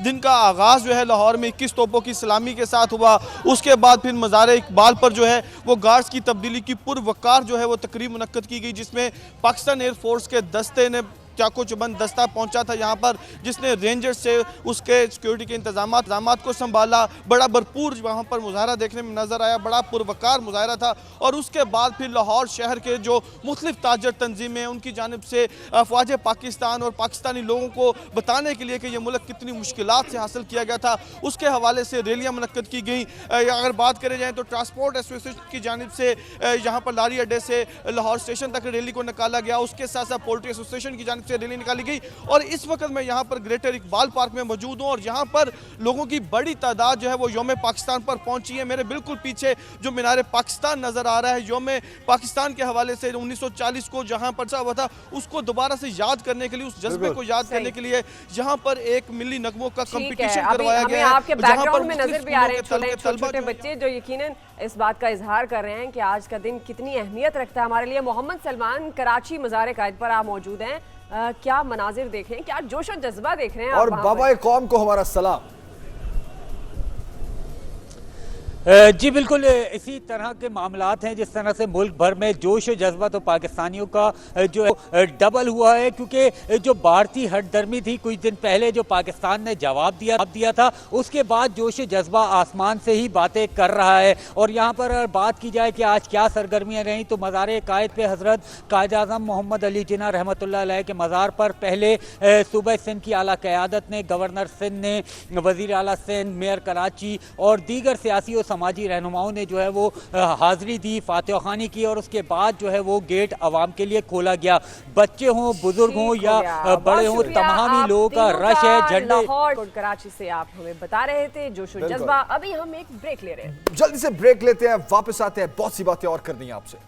दिन का आगाज़ जो है लाहौर में 21 तोपों की सलामी के साथ हुआ। उसके बाद फिर मज़ार इकबाल पर जो है वो गार्ड्स की तब्दीली की पुरवकार जो है वो तकरीब मुनक्कद की गई, जिसमें पाकिस्तान एयरफोर्स के दस्ते ने चाको चबंद दस्ता पहुंचा था यहाँ पर, जिसने रेंजर्स से उसके सिक्योरिटी के इंतजाम को संभाला। बड़ा भरपूर वहाँ पर मुजाहरा देखने में नज़र आया, बड़ा पुरवकार मुजाहरा था। और उसके बाद फिर लाहौर शहर के जो मुख्तलिफ ताजर तंजीमें हैं उनकी जानिब से फ़ौज पाकिस्तान और पाकिस्तानी लोगों को बताने के लिए कि यह मुल्क कितनी मुश्किलात से हासिल किया गया था, उसके हवाले से रैलियाँ मुनक्कद की गई। अगर बात करें जाए तो ट्रांसपोर्ट एसोसिएशन की जानिब से यहाँ पर लारी अड्डे से लाहौर स्टेशन तक रैली को निकाला गया। उसके साथ साथ पोल्ट्री एसोसिएशन की जानिब से रैली निकाली गई। और इस वक्त मैं यहाँ पर ग्रेटर इकबाल पार्क में मौजूद हूँ और यहाँ पर लोगों की बड़ी तादाद जो है वो यौम पाकिस्तान पर पहुंची है। मेरे बिल्कुल पीछे जो मीनार पाकिस्तान नजर आ रहा है, यौम पाकिस्तान के हवाले से 1940 को जहाँ पर हुआ था उसको दोबारा से याद करने के लिए, उस जज्बे को याद करने के लिए यहाँ पर एक मिली नगमों का कंपटीशन करवाया गया है। आपके बैकग्राउंड में नजर भी आ रहे हैं छोटे बच्चे जो यकीनन इस बात का इजहार कर रहे हैं कि आज का दिन कितनी अहमियत रखता है हमारे लिए। मोहम्मद सलमान कराची मज़ार कायद पर आप मौजूद हैं, क्या मनाजिर देख रहे हैं, क्या जोश और जज्बा देख रहे हैं? और बाबा कौम को हमारा सलाम। जी बिल्कुल, इसी तरह के मामलात हैं जिस तरह से मुल्क भर में जोश जज्बा तो पाकिस्तानियों का जो डबल हुआ है, क्योंकि जो भारतीय हटदर्मी थी कुछ दिन पहले जो पाकिस्तान ने जवाब दिया था, उसके बाद जोश जज्बा आसमान से ही बातें कर रहा है। और यहाँ पर अगर बात की जाए कि आज क्या सरगर्मियाँ रहीं तो मज़ार कायद पे हज़रत कायद आज़म मोहम्मद अली जिन्ना रहमतुल्लाह अलैह के मज़ार पर पहले सूबा सिंध की आला क़यादत ने, गवर्नर सिंध ने, वज़ीर आला सिंध, मेयर कराची और दीगर सियासी और समाजी रहनुमाओं ने जो है वो हाज़िरी दी, फातिहा ख़ानी की और उसके बाद जो है वो गेट आवाम के लिए खोला गया। बच्चे हों, बुजुर्ग हों या बड़े हों, तमाम ही लोगों का रश है। झंडे कराची से आप हमें बता रहे थे जोश और जज्बा। अभी हम एक ब्रेक ले रहे हैं, जल्दी से ब्रेक लेते हैं, वापस आते हैं, बहुत सी बातें और करनी है आपसे।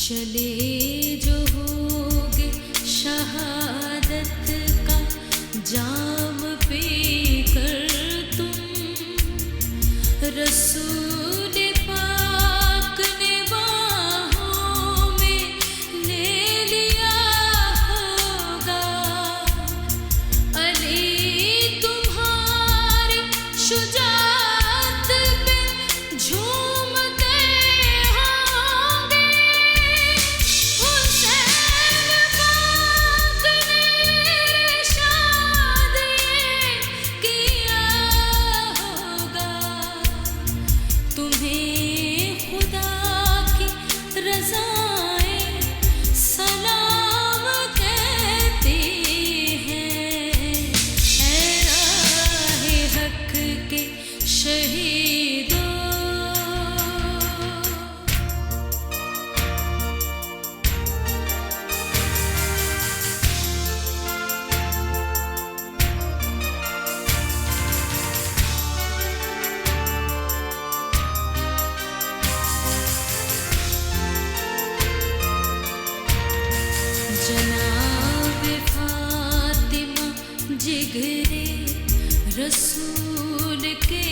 चले जो होगे शहादत का जाम पी कर तुम, रसूल पाक ने बाहों में ले लिया होगा, अली तुम्हारे शुजाअत पे झूमते होंगे, हुसैन पाक ने इरशाद ये किया होगा सुथरे रसूल के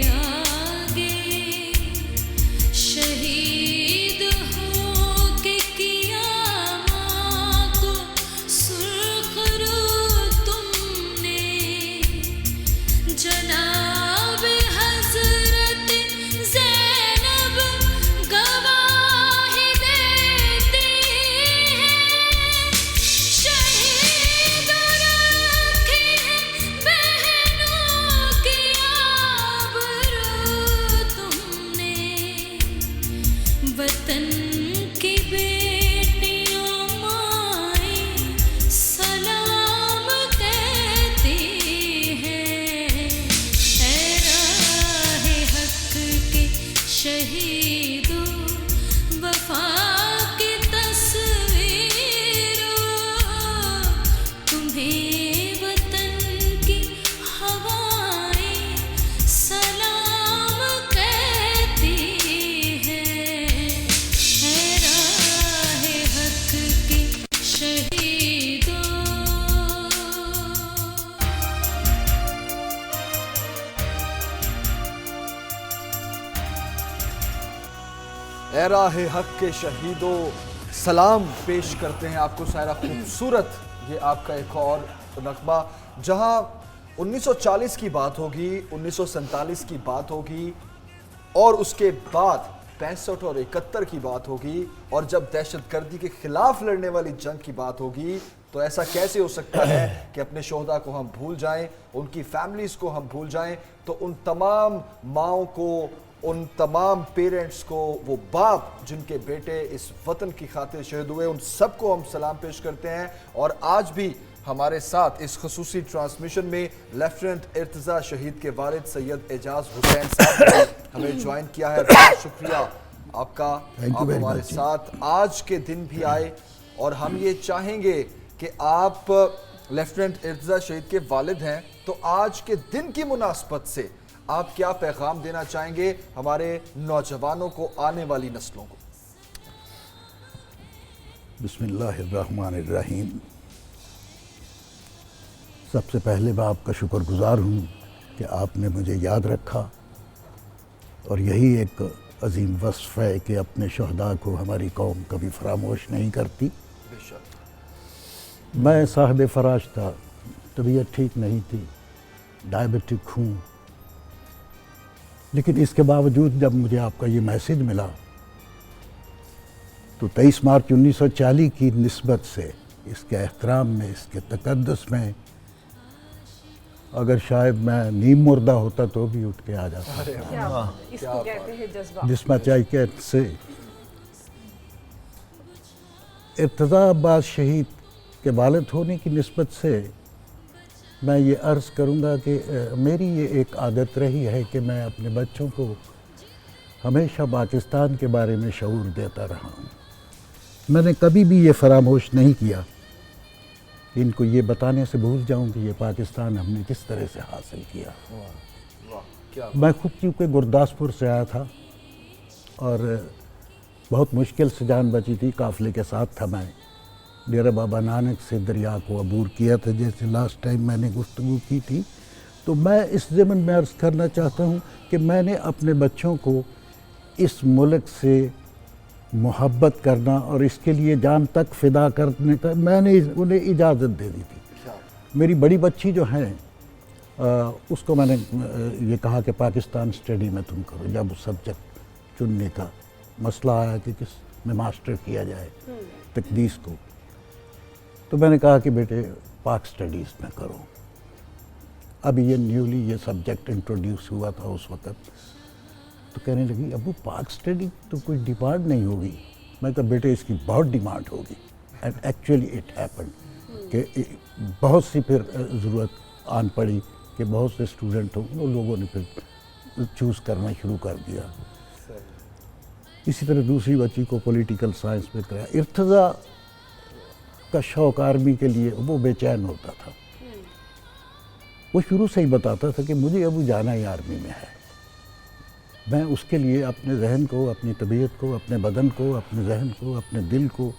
आगे शहीद हो के किया माँ को सुर्खरू तुमने जनाब हजरत ज़ैनब गवाही देती है शहीद रखी है बहनों की आबरू तुमने वतन की बेटियों माए सलाम कहती हैं ऐ राहे हक के शहीदों वफा की तस्वीरों तुम्हें वतन की हवाएं सलाम कहती हैं ऐ राहे हक के शहीदों। ए राहे हक के शहीदों सलाम पेश करते हैं आपको सायरा। खूबसूरत ये आपका एक और नगमा, जहां 1940 की बात होगी, 1947 की बात होगी और उसके बाद 65 और 71 की बात होगी, और जब दहशतगर्दी के खिलाफ लड़ने वाली जंग की बात होगी तो ऐसा कैसे हो सकता है कि अपने शोहदा को हम भूल जाएं, उनकी फैमिलीज को हम भूल जाएं। तो उन तमाम माओं को, उन तमाम पेरेंट्स को, वो बाप जिनके बेटे इस वतन की खातिर शहीद हुए, उन सबको हम सलाम पेश करते हैं। और आज भी हमारे साथ इस खुसूसी ट्रांसमिशन में लेफ्टिनेंट इर्तजा शहीद के वालिद सैयद एजाज हुसैन साहब ने हमें ज्वाइन किया है। बहुत शुक्रिया आपका, आप हमारे साथ आज के दिन भी आए। और हम ये चाहेंगे कि आप लेफ्टिनेंट इर्तजा शहीद के वालिद हैं, तो आज के दिन की मुनासबत से आप क्या पैगाम देना चाहेंगे हमारे नौजवानों को, आने वाली नस्लों को? बिस्मिल्लाहिर्रहमानिर्रहीम। सबसे पहले मैं आपका शुक्रगुजार हूँ कि आपने मुझे याद रखा, और यही एक अजीम वस्फ़ है कि अपने शहदा को हमारी कौम कभी फरामोश नहीं करती। मैं साहिब फराश था, तबीयत ठीक नहीं थी, डायबिटिक हूँ, लेकिन इसके बावजूद जब मुझे आपका ये मैसेज मिला तो 23 मार्च 1940 की निस्बत से इसके एहतराम में, इसके तकद्दुस में, अगर शायद मैं नीम मुर्दा होता तो भी उठ के आ जाता। इसको कहते हैं जज्बा। जिस्मा चाहिए से इर्तज़ा अब्बास शहीद के वालिद होने की निस्बत से मैं ये अर्ज़ करूँगा कि मेरी ये एक आदत रही है कि मैं अपने बच्चों को हमेशा पाकिस्तान के बारे में शऊर देता रहा हूँ। मैंने कभी भी ये फरामोश नहीं किया कि इनको ये बताने से भूल जाऊँ कि ये पाकिस्तान हमने किस तरह से हासिल किया। मैं खुद क्योंकि गुरदासपुर से आया था और बहुत मुश्किल से जान बची थी, काफ़िले के साथ था मैं। डेरा बाबा नानक से दरिया को अबूर किया था, जैसे लास्ट टाइम मैंने गुफ्तगू की थी। तो मैं इस ज़मन में अर्ज़ करना चाहता हूँ कि मैंने अपने बच्चों को इस मुल्क से मोहब्बत करना और इसके लिए जान तक फ़िदा करने का मैंने उन्हें इजाज़त दे दी थी। मेरी बड़ी बच्ची जो है उसको मैंने ये कहा कि पाकिस्तान स्टडी में तुम करो। जब सब्जेक्ट चुनने का मसला आया कि किस में मास्टर किया जाए तकदीस को, तो मैंने कहा कि बेटे पाक स्टडीज़ में करो। अभी ये न्यूली ये सब्जेक्ट इंट्रोड्यूस हुआ था उस वक़्त, तो कहने लगी अबू पाक स्टडी तो कोई डिमांड नहीं होगी। मैं कहा बेटे इसकी बहुत डिमांड होगी। एंड एक्चुअली इट हैपेंड कि बहुत सी फिर ज़रूरत आन पड़ी कि बहुत से स्टूडेंट हों, उन लोगों ने फिर चूज़ करना शुरू कर दिया। इसी तरह दूसरी बच्ची को पॉलिटिकल साइंस में कराया। इर्तज़ा का शौक़ आर्मी के लिए, वो बेचैन होता था। वो शुरू से ही बताता था कि मुझे अब जाना ही आर्मी में है। मैं उसके लिए अपने जहन को, अपनी तबीयत को, अपने बदन को, अपने जहन को, अपने दिल को,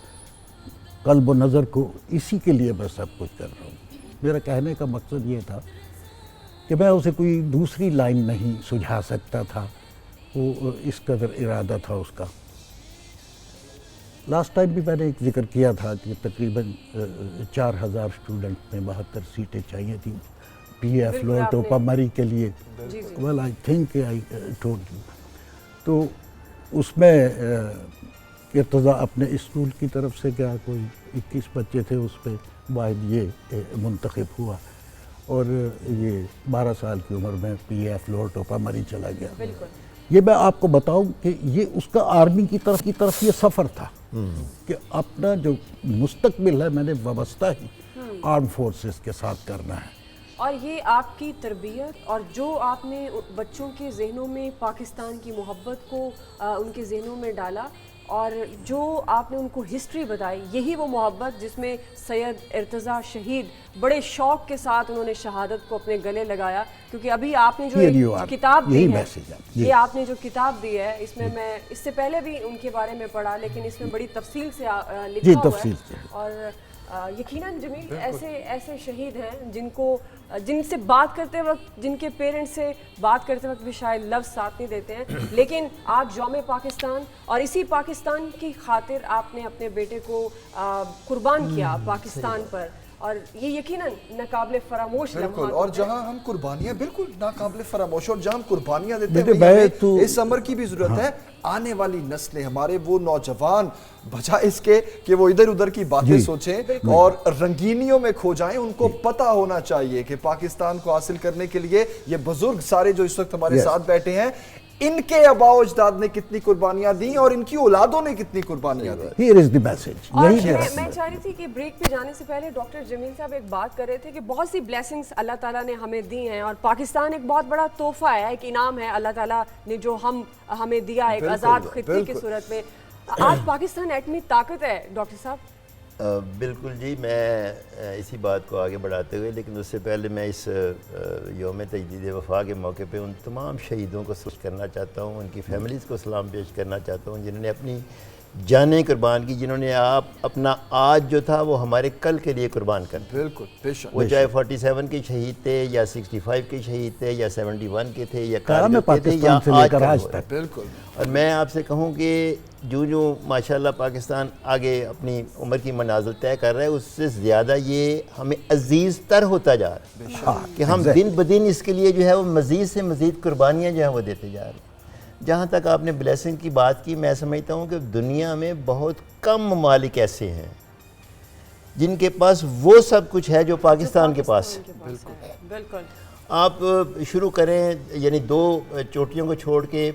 कल्ब व नज़र को, इसी के लिए मैं सब कुछ कर रहा हूँ। मेरा कहने का मकसद ये था कि मैं उसे कोई दूसरी लाइन नहीं सुझा सकता था, वो इस कदर इरादा था उसका। लास्ट टाइम भी मैंने एक जिक्र किया था कि तकरीबन 4000 स्टूडेंट में 72 सीटें चाहिए थी PF लोअर टोपा मरी के लिए। Well I think I told you. तो उसमें इर्तज़ा अपने स्कूल की तरफ से क्या कोई 21 बच्चे थे, उस पर वाहिद ये मुंतखब हुआ और ये 12 साल की उम्र में PF लोअर टोपा मरी चला गया। ये मैं आपको बताऊं कि ये उसका आर्मी की तरफ ये सफ़र था कि अपना जो मुस्तकबिल है मैंने वाबस्ता ही आर्म फोर्सेस के साथ करना है। और ये आपकी तरबियत और जो आपने बच्चों के जहनों में पाकिस्तान की मोहब्बत को उनके जहनों में डाला और जो आपने उनको हिस्ट्री बताई, यही वो मोहब्बत जिसमें सैयद इर्तज़ा शहीद बड़े शौक़ के साथ उन्होंने शहादत को अपने गले लगाया। क्योंकि अभी आपने जो एक किताब दी है, ये आपने जो किताब दी है, इसमें मैं इससे पहले भी उनके बारे में पढ़ा, लेकिन इसमें बड़ी तफसील से लिखा हुआ है। और यकीनन जमील ऐसे शहीद हैं जिनसे बात करते वक्त, जिनके पेरेंट्स से बात करते वक्त भी शायद लफ्ज़ साथ नहीं देते हैं, लेकिन आज यौम पाकिस्तान और इसी पाकिस्तान की खातिर आपने अपने बेटे को कुर्बान किया पाकिस्तान पर, और ये यकीनन नाकाबिले फरामोश बिल्कुल। और जहां हम कुर्बानियां बिल्कुल नाकाबिले फरामोश, और जहां हम कुर्बानियां देते हैं इस अमर की भी जरूरत है। आने वाली नस्लें, हमारे वो नौजवान, बजाय इसके कि वो इधर उधर की बातें सोचें और रंगीनियों में खो जाएं, उनको पता होना चाहिए कि पाकिस्तान को हासिल करने के लिए ये बुजुर्ग सारे जो इस वक्त हमारे साथ बैठे हैं, इनके आबाओ अजदाद ने कितनी कुर्बानियां दी और इनकी औलादों ने कितनी कुर्बानियां दी। Here is the message। मैं चाह रही थी कि ब्रेक पे जाने से पहले डॉक्टर जमील साहब एक बात कर रहे थे कि बहुत सी ब्लेसिंग्स अल्लाह ताला ने हमें दी हैं और पाकिस्तान एक बहुत बड़ा तोहफा है, एक इनाम है अल्लाह ताला ने जो हमें दिया है, एक आज़ाद खित्ते की सूरत में। आज पाकिस्तान एटमी ताकत है डॉक्टर साहब। बिल्कुल जी, मैं इसी बात को आगे बढ़ाते हुए, लेकिन उससे पहले मैं इस यौम तजदीद वफ़ा के मौके पे उन तमाम शहीदों को सलाम करना चाहता हूँ, उनकी फैमिलीज़ को सलाम पेश करना चाहता हूँ जिन्होंने अपनी जानें कुर्बान की, जिन्होंने अपना आज जो था वो हमारे कल के लिए कुर्बान कर दिया। बिल्कुल बेशक। वो चाहे 47 के शहीद थे या 65 के शहीद थे या 71 के थे या कारगिल के थे या आज तक। बिल्कुल। और मैं आपसे कहूँ कि जो माशाल्लाह पाकिस्तान आगे अपनी उम्र की मनाजिल तय कर रहा है, उससे ज़्यादा ये हमें अजीज़ तर होता जा रहा है कि हम दिन ब दिन इसके लिए जो है वो मज़ीद से मज़ीद कुर्बानियाँ जो है वो देते जा रहे हैं। जहाँ तक आपने ब्लेसिंग की बात की, मैं समझता हूँ कि दुनिया में बहुत कम ममालिक ऐसे हैं जिनके पास वो सब कुछ है जो पाकिस्तान के पास है। बिल्कुल। आप शुरू करें, यानी 2 चोटियों को छोड़ के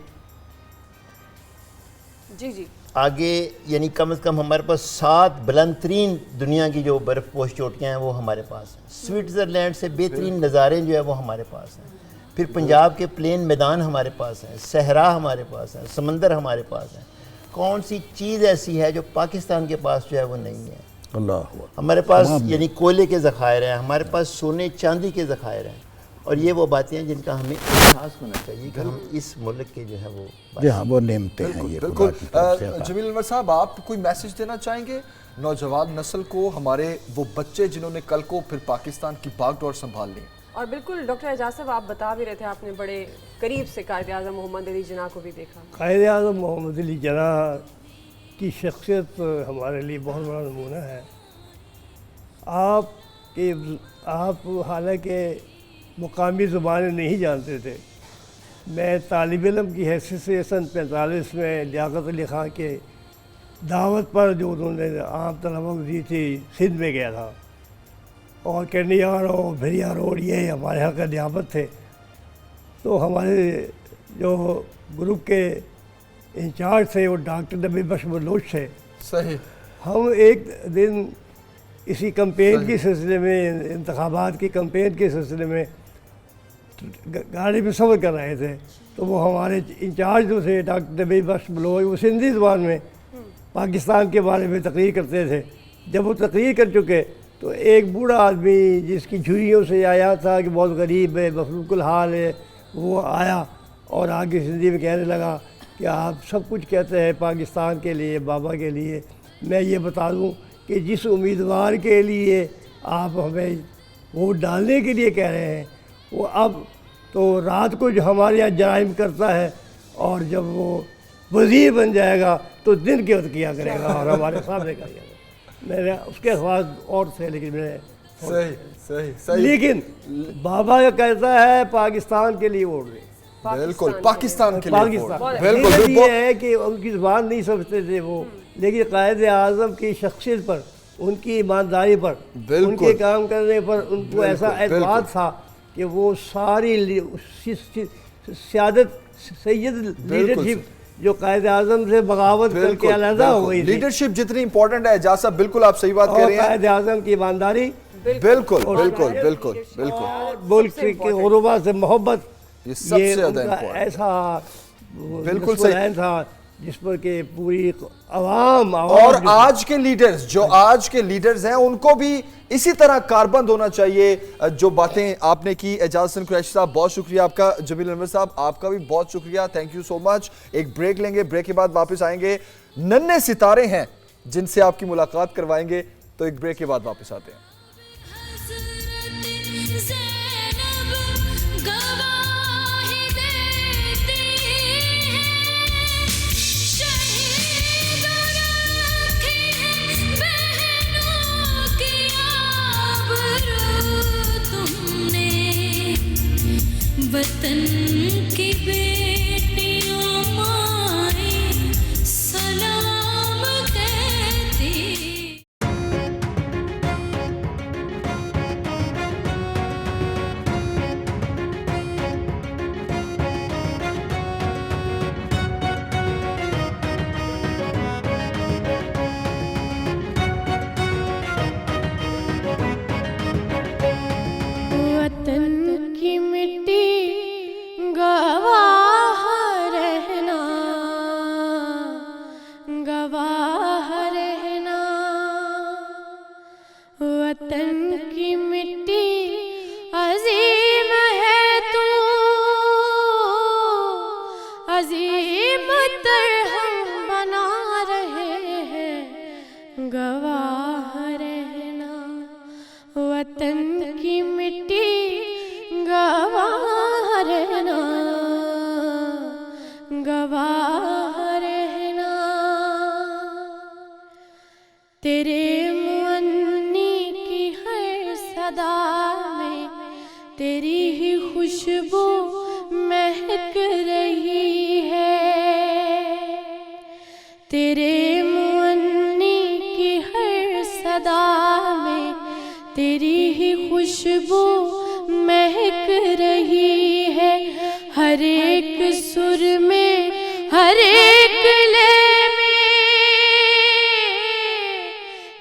जी आगे, यानी कम से कम हमारे पास 7 बुलंद तरीन दुनिया की जो बर्फ़पोश चोटियाँ हैं वो हमारे पास हैं। स्विट्ज़रलैंड से बेहतरीन नज़ारे जो है वो हमारे पास हैं। फिर पंजाब के प्लेन मैदान हमारे पास हैं, सहरा हमारे पास है, समंदर हमारे पास है। कौन सी चीज़ ऐसी है जो पाकिस्तान के पास जो है वो नहीं है? अल्लाह। हमारे पास यानी कोयले के ज़खायर हैं, हमारे पास सोने चांदी के ज़खायर हैं, और ये वो बातें हैं जिनका हमें एहसास होना चाहिए कि हम इस मुल्क के जो है वो नेमते हैं। ये बिल्कुल। जमील अनवर साहब, आप कोई मैसेज देना चाहेंगे नौजवान नस्ल को, हमारे वो बच्चे जिन्होंने कल को फिर पाकिस्तान की बागडोर संभालनी? और बिल्कुल डॉक्टर एजाज साहब, आप बता भी रहे थे, आपने बड़े करीब से कायद आज़म मोहम्मद अली जिन्ना को भी देखा। कायद आज़म मोहम्मद अली जिन्ना की शख्सियत हमारे लिए बहुत बड़ा नमूना है। आप हालांकि मुकामी ज़ुबानें नहीं जानते थे, मैं तालिब इल्म की हैसियत से सन 45 में लियाकत अली ख़ान के दावत पर जो उन्होंने आम तलबा को दी थी, सिंध में गया था, और कैंडिया रोड, भेड़िया रोड, ये हमारे यहाँ का नियामत थे। तो हमारे जो ग्रुप के इंचार्ज थे वो डॉक्टर नबी बख्श बलोच थे। सही। हम एक दिन इसी कैंपेन के सिलसिले में, इंतखाबात की कैंपेन के सिलसिले में गाड़ी में सफ़र कर रहे थे, तो वो हमारे इंचार्ज जो थे डॉक्टर नबी बख्श बलोच, वो सिंधी ज़बान में पाकिस्तान के बारे में तकरीर करते थे। जब वो तकरीर कर चुके तो एक बूढ़ा आदमी जिसकी झुर्रियों से आया था कि बहुत गरीब है, मफलूकुल हाल है, वो आया और आगे हिंदी में कहने लगा कि आप सब कुछ कहते हैं पाकिस्तान के लिए, बाबा के लिए, मैं ये बता दूं कि जिस उम्मीदवार के लिए आप हमें वोट डालने के लिए कह रहे हैं। वो अब तो रात को जो हमारे यहाँ जराइम करता है और जब वो वज़ीर बन जाएगा तो दिन के वक्त किया करेगा और हमारे सामने करेगा। मैंने उसके बाद और थे लेकिन मैंने सही सही सही। लेकिन बाबा का कहता है पाकिस्तान के लिए वोट दें। बिल्कुल पाकिस्तान के लिए पाकिस्तान वोट। बिल्कुल बिल्कुल ये है कि उनकी ज़बान नहीं समझते थे वो, लेकिन कायदे आज़म की शख्सियत पर, उनकी ईमानदारी पर, उनके काम करने पर उनको ऐसा एतमाद था कि वो सारी सियादत सैयद लीडरशिप जो कायदे आज़म से बगावत करके अलहदा हो गई, लीडरशिप जितनी इंपॉर्टेंट है एजाज साहब, बिल्कुल आप सही बात कह रहे हैं। कायदे आज़म की ईमानदारी, बिल्कुल बिल्कुल बिल्कुल बिल्कुल, मुल्क के गुरुबा से मोहब्बत, ये सबसे ज्यादा ऐसा बिल्कुल सही था जिस पर के पूरी आवाम और आज के लीडर्स, जो आज के लीडर्स हैं उनको भी इसी तरह कारबंद होना चाहिए। जो बातें आपने की एजाज हसन कुरैशी साहब, बहुत शुक्रिया आपका। जमील अनवर साहब आपका भी बहुत शुक्रिया, थैंक यू सो मच। एक ब्रेक लेंगे, ब्रेक के बाद वापस आएंगे। नन्हे सितारे हैं जिनसे आपकी मुलाकात करवाएंगे, तो एक ब्रेक के बाद वापस आते हैं। वतन की बेटियों माए सलाम कहती। वतन की मिट्टी गवाह रहना, गवाह रहना। वतन की मिट्टी अजीम है तू, अजीम तर हम बना रहे हैं, गवाह रहना। वतन की मिट्टी गवाह रहना, गवाह रहना। तेरे मुअन्नी की हर सदा में तेरी ही खुशबू महक रही है। तेरे मुअन्नी की हर सदा में तेरी ही खुशबू महक रही है। हर एक सुर में, हर एक लय में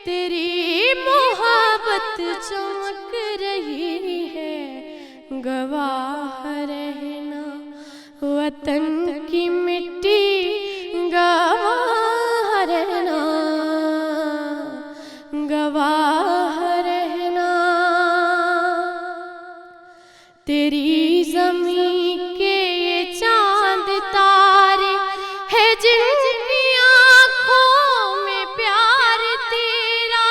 तेरी मोहब्बत चमक रही है, गवाह रहना। वतन की मिट्टी गवाह रहना, गवाह रहना। तेरी ज़मीं के ये चांद तारे है जिनकी आँखों में प्यार तेरा।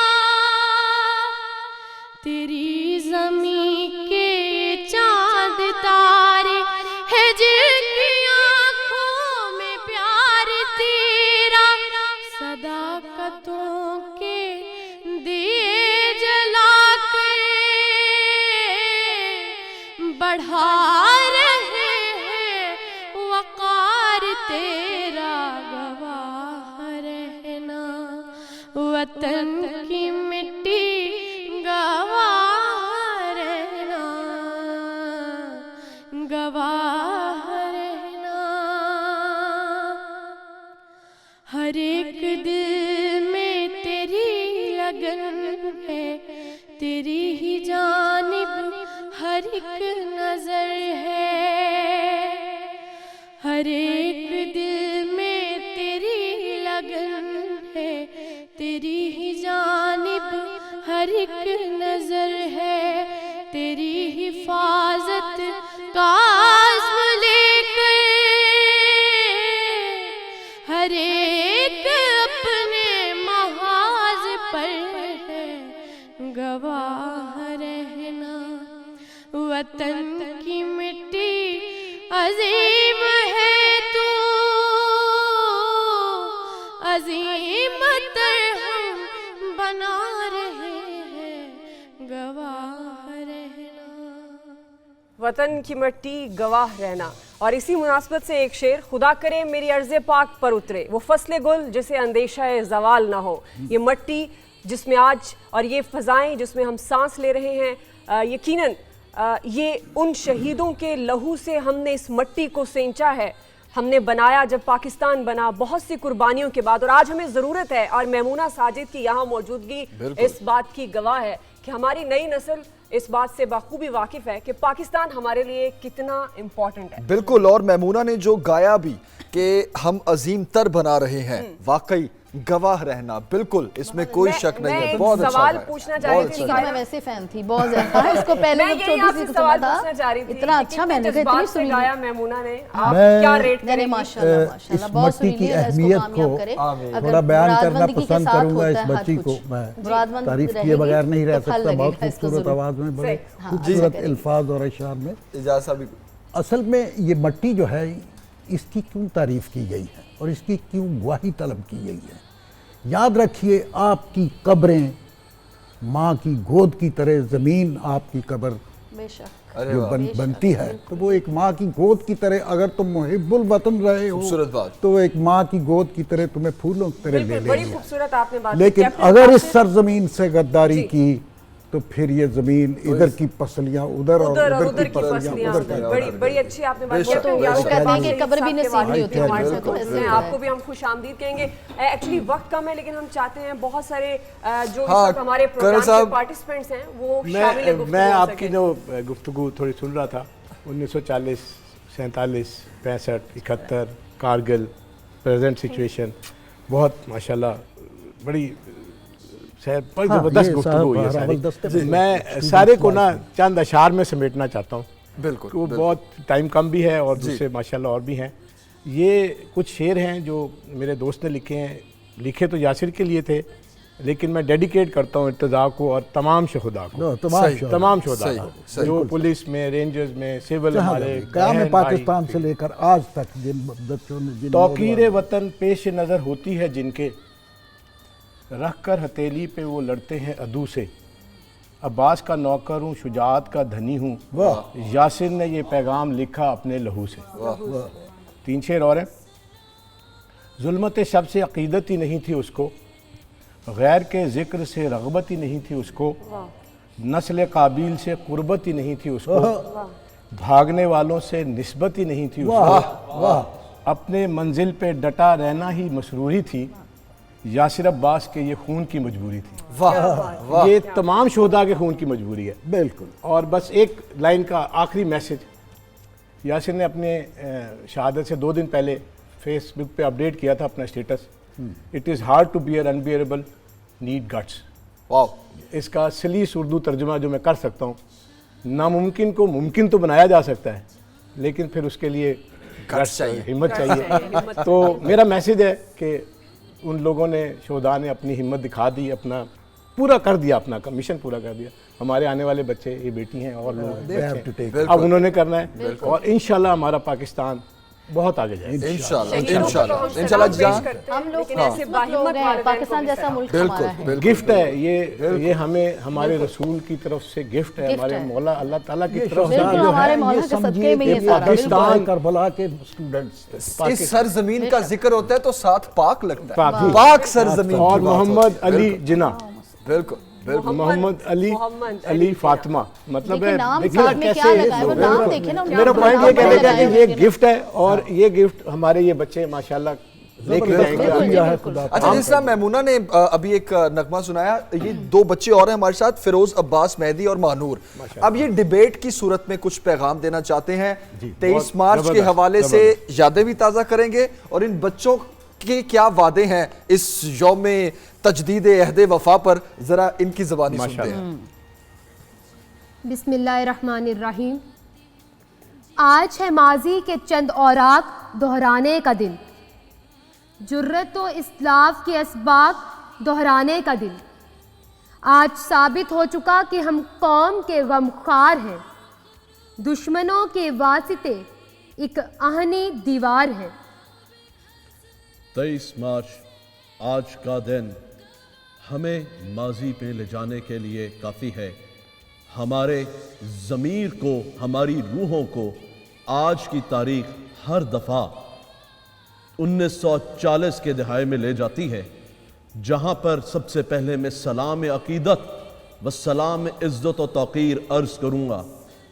तेरी ज़मीं के ये चांद तारे है जिनकी आँखों में प्यार तेरा। सदाकतों के दिए जला बढ़ा रहे हैं वक़ार तेरा, गवाह रहना। वतन की मिट्टी गवाह रहना, गवाह रहना। हर एक दिल में तेरी लगन है, तेरी ही जानिब हर एक नजर है। हर एक दिल में तेरी लगन है, तेरी ही जानिब हर एक नजर है। तेरी हिफाजत का आज़्म लेकर हर एक अपने महाज पर है, गवाह रहना। वतन की मिट्टी अजीम है तू, अजीम तरहम बना रहे हैं, गवाह रहना। वतन की मिट्टी गवाह रहना। और इसी मुनासबत से एक शेर, खुदा करे मेरी अर्ज़े पाक पर उतरे वो फसले गुल जिसे अंदेशा ज़वाल ना हो। ये मिट्टी जिसमें आज और ये फ़ज़ाएँ जिसमें हम सांस ले रहे हैं, यकीनन ये उन शहीदों के लहू से हमने इस मिट्टी को सेंचा है, हमने बनाया जब पाकिस्तान बना बहुत सी कुर्बानियों के बाद, और आज हमें ज़रूरत है। और मैमूना साजिद की यहाँ मौजूदगी इस बात की गवाह है कि हमारी नई नस्ल इस बात से बखूबी वाकिफ है कि पाकिस्तान हमारे लिए कितना इम्पोर्टेंट है। बिल्कुल, और मैमूना ने जो गाया भी कि हम अजीम तर बना रहे हैं, वाकई गवाह रहना, बिल्कुल इसमें कोई शक नहीं है। बहुत अच्छा सवाल पूछना चाह रही थी, मैं वैसे फैन थी बहुत ज्यादा इसको पहले जब छोटी सी सवाल पूछना चाह रही थी, इतना अच्छा मैंने कहा, इतनी सुनी गाया मैमूना ने, आप क्या रेट करेंगे? माशाल्लाह माशाल्लाह बहुत मिट्टी की अहमियत को थोड़ा बयान करना पसंद करूंगा। इस बच्ची को मैं तारीफ किए बगैर नहीं रह सकता, बहुत खूबसूरत आवाज में, बड़े खूबसूरत अल्फाज और अशआर में। असल में ये मिट्टी जो है इसकी क्यों तारीफ की गई है और इसकी क्यों गवाही तलब की गई है? याद रखिए, आपकी कब्रें माँ की गोद की तरह, ज़मीन आपकी कब्र जो बनती है तो वो एक माँ की गोद की तरह, अगर तुम मुहिब्बुल वतन रहे हो तो एक माँ की गोद की तरह तुम्हें फूलों की तरह ले लेंगे। लेकिन अगर इस सरजमीन से गद्दारी की तो फिर ये जमीन इधर की पसलियां उधर और उधर की पसलियां उधर। बड़ी अच्छी आपने बात की। कहते हैं कि कब्र भी नसीब नहीं होती हमारे साथ, तो इसलिए आपको भी हम खुशामदीद कहेंगे। एक्चुअली वक्त कम है लेकिन हम चाहते हैं बहुत सारे जो इस वक्त हमारे प्रोग्राम के पार्टिसिपेंट्स हैं वो शामिल हो। मैं आपकी जो गुफ्तगू थोड़ी सुन रहा था, 1940, 47, 65, 71, कारगिल, प्रेजेंट सिचुएशन, बहुत माशाल्लाह बड़ी जबरदस्त गुफ्तगू हुई है सारी। मैं सारे को ना चंद अशार में समेटना चाहता हूँ, बिल्कुल वो बहुत टाइम कम भी है और दूसरे माशाल्लाह और भी हैं। ये कुछ शेर हैं जो मेरे दोस्त ने लिखे हैं, लिखे तो यासिर के लिए थे लेकिन मैं डेडिकेट करता हूँ इर्तज़ा को और तमाम शहुदा को, तमाम शहुदा को जो पुलिस में, रेंजर्स में, सिविल हमारे पाकिस्तान से लेकर आज तक जिन बच्चों ने तौकीर वतन पेश नज़र होती है जिनके, रख कर हथेली पे वो लड़ते हैं अदू से, अब्बास का नौकर हूँ, शुजाअत का धनी हूँ, यासिर ने ये पैगाम लिखा अपने लहू से। 3 शेर और हैं। जुल्मत शब से अकीदत ही नहीं थी उसको, गैर के ज़िक्र से रग़बत ही नहीं थी उसको, नस्ल काबिल से कुर्बत ही नहीं थी उसको, भागने वालों से निस्बत ही नहीं थी उसको, अपने मंजिल पे डटा रहना ही मसरूरी थी, यासिर अब्बास के ये खून की मजबूरी थी। वाह, ये तमाम शोधा के खून की मजबूरी है, बिल्कुल। और बस एक लाइन का आखिरी मैसेज, यासिर ने अपने शहादत से 2 दिन पहले फेसबुक पे अपडेट किया था अपना status, it is hard to bear unbearable, need guts. वाह, इसका सलीस उर्दू तर्जुमा जो मैं कर सकता हूँ, नामुमकिन को मुमकिन तो बनाया जा सकता है लेकिन फिर उसके लिए गट्स चाहिए, हिम्मत चाहिए। तो मेरा मैसेज है कि उन लोगों ने, शोधा ने अपनी हिम्मत दिखा दी, अपना पूरा कर दिया, अपना मिशन पूरा कर दिया। हमारे आने वाले बच्चे, ये बेटी हैं और लोग, अब उन्होंने करना है और इंशाल्लाह हमारा पाकिस्तान बहुत आगे जाएगा। इंशाल्लाह पाकिस्तान जैसा मुल्क हमारा है। गिफ्ट है ये हमें हमारे रसूल की तरफ से गिफ्ट है, हमारे मौला अल्लाह ताला की तरफ से। हमारे मौला के सदके में ये पाकिस्तान करबला के स्टूडेंट्स, इस सरजमीन का जिक्र होता है तो साथ पाक लगता है, पाक सरजमीन। और मोहम्मद अली जिन्ना, बिल्कुल मोहम्मद अली फातिमा, मतलब है कैसे, मेरा पॉइंट ये कहने का कि ये गिफ्ट है और ये गिफ्ट हमारे ये बच्चे माशाल्लाह लेके जाएंगे। अच्छा, जिस तरह मैमूना ने अभी एक नगमा सुनाया, ये 2 बच्चे और हैं हमारे साथ, फिरोज अब्बास मेहदी और महानूर। अब ये डिबेट की सूरत में कुछ पैगाम देना चाहते हैं, 23 मार्च के हवाले से यादें भी ताज़ा करेंगे और इन बच्चों के क्या वादे हैं इस यौम तजदीद अहद वफा पर, जरा इनकी ज़बानी सुनते हैं। बिस्मिल्लाहिर्रहमानिर्रहीम। आज है माजी के चंद औराक दोहराने का दिन, जुर्रत व इस्लाफ के असबाब दोहराने का दिन। आज साबित हो चुका कि हम कौम के गमख्वार हैं, दुश्मनों के वास्ते एक आहनी दीवार है। 23 मार्च आज का दिन हमें माजी पे ले जाने के लिए काफ़ी है। हमारे ज़मीर को, हमारी रूहों को आज की तारीख हर दफ़ा 1940 के दहाई में ले जाती है, जहाँ पर सबसे पहले मैं सलाम अक़ीदत व सलाम इज़्ज़त व तौक़ीर अर्ज़ करूँगा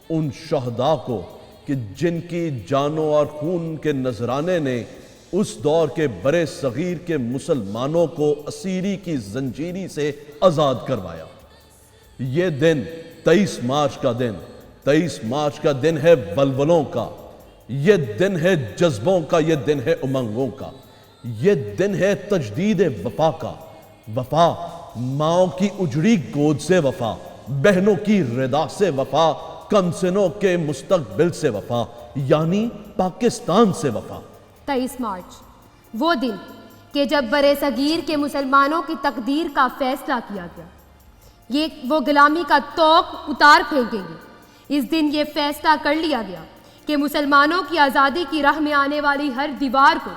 उन शहदा को कि जिनकी जानों और खून के नजराने ने उस दौर के बड़े सगीर के मुसलमानों को असीरी की जंजीरी से आज़ाद करवाया। ये दिन 23 मार्च का दिन 23 मार्च का दिन है वलवलों का, ये दिन है जज्बों का, ये दिन है उमंगों का, ये दिन है तजदीद वफा का। वफा माओ की उजड़ी गोद से वफा, बहनों की रिदा से वफा, कमसिनों के मुस्तकबिल से वफा, यानी पाकिस्तान से वफा। 23 मार्च वो दिन कि जब बरे सगीर के मुसलमानों की तकदीर का फैसला किया गया। ये वो गुलामी का तोक उतार फेंकेंगे। इस दिन ये फैसला कर लिया गया कि मुसलमानों की आज़ादी की राह में आने वाली हर दीवार को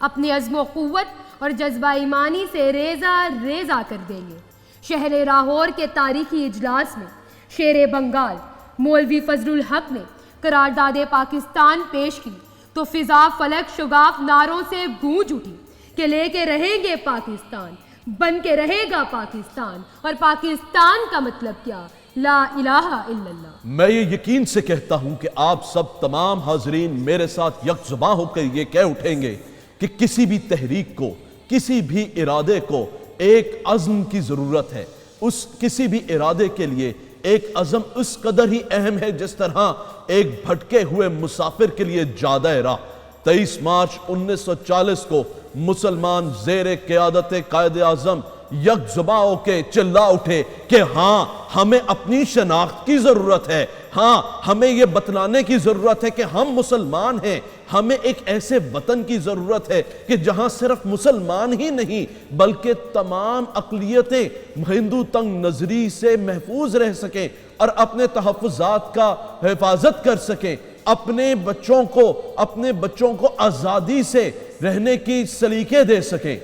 अपने अज़्म व क़ुव्वत और जज्बा ईमानी से रेज़ा रेज़ा कर देंगे। शहर लाहौर के तारीखी इजलास में शेर बंगाल मौलवी फजलुल हक ने करारदाद पाकिस्तान पेश की तो फिजा फलक शुगाफ नारों से गूंज उठी कि लेके रहेंगे पाकिस्तान, बन के रहेगा पाकिस्तान, और पाकिस्तान का मतलब क्या? ला इलाहा इल्लल्लाह। मैं ये यकीन से कहता हूं कि आप सब तमाम हाजरीन मेरे साथ यकजुबां होकर ये कह उठेंगे कि किसी भी तहरीक को, किसी भी इरादे को एक अज़्म की ज़रूरत है। उस किसी भी इरादे के लिए एक अज़म उस कदर ही अहम है जिस तरह एक भटके हुए मुसाफिर के लिए जादा राह। 23 मार्च 1940 को मुसलमान ज़ेर क़यादत कायद आज़म यकजुबां होके चिल्ला उठे कि हाँ, हमें अपनी शनाख्त की ज़रूरत है, हाँ, हमें यह बतलाने की ज़रूरत है कि हम मुसलमान हैं। हमें एक ऐसे वतन की ज़रूरत है कि जहाँ सिर्फ मुसलमान ही नहीं बल्कि तमाम अक़लियतें हिंदू तंग नज़री से महफूज रह सकें और अपने तहफ़्फ़ुज़ात का हिफाजत कर सकें, अपने बच्चों को आज़ादी से रहने की सलीके दे सकें।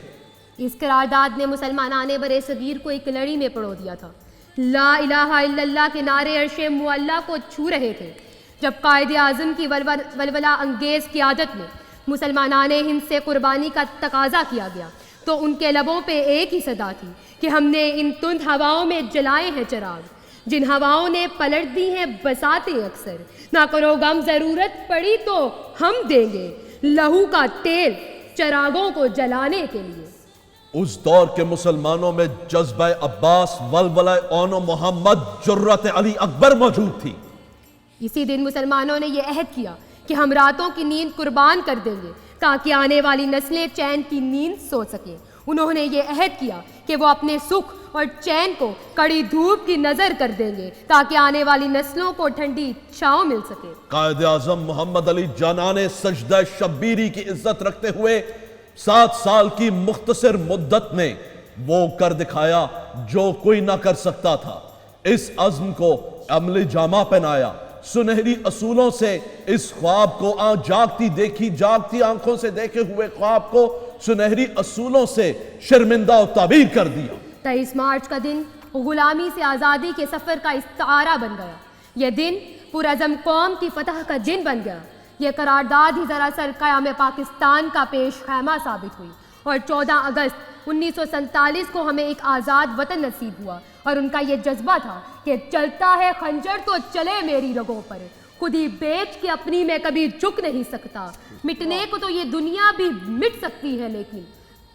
इस करारदाद ने मुसलमानाने बरे सगीर को एक लड़ी में पड़ो दिया था। ला इलाहा इल्लल्लाह के नारे अर्शे मुअल्ला को छू रहे थे जब कायदे आज़म की वलवला अंगेज़ क़यादत में मुसलमानाने हिंद से कुर्बानी का तकाजा किया गया तो उनके लबों पे एक ही सदा थी कि हमने इन तुंद हवाओं में जलाए हैं चराग, जिन हवाओं ने पलट दी हैं बसाते अक्सर। ना करो गम, ज़रूरत पड़ी तो हम देंगे लहू का तेल चरागों को जलाने के लिए। उस दौर के मुसलमानों में जज्बा अब्बास, वलवला ओनो मोहम्मद, जुर्रत अली अकबर मौजूद थी। इसी दिन मुसलमानों ने यह अहद किया कि हम रातों की नींद कुर्बान कर देंगे ताकि आने वाली नस्लें चैन की नींद सो सकें। उन्होंने ये अहद किया कि वो अपने सुख और चैन को कड़ी धूप की नजर कर देंगे ताकि आने वाली नस्लों को ठंडी छांव मिल सके। कायदे आज़म मोहम्मद अली जना ने सजदा शब्बीरी की इज्जत रखते हुए 7 साल की मुख्तसर मुद्दत में वो कर दिखाया जो कोई ना कर सकता था। इस अज़्म को अमली जामा पहनाया, सुनहरी असूलों से इस ख्वाब को जागती आंखों से देखे हुए ख्वाब को सुनहरी असूलों से शर्मिंदा और ताबीर कर दिया। 23 मार्च का दिन गुलामी से आज़ादी के सफ़र का इस्तारा बन गया। यह दिन पुरअज़म कौम की फतह का दिन बन गया। यह करारदाद ही दरअसल क़याम पाकिस्तान का पेश खैमा साबित हुई और 14 अगस्त 1947 को हमें एक आज़ाद वतन नसीब हुआ। और उनका यह जज्बा था कि चलता है खंजर तो चले मेरी रगों पर, खुद ही बेच के अपनी में कभी झुक नहीं सकता। मिटने को तो ये दुनिया भी मिट सकती है लेकिन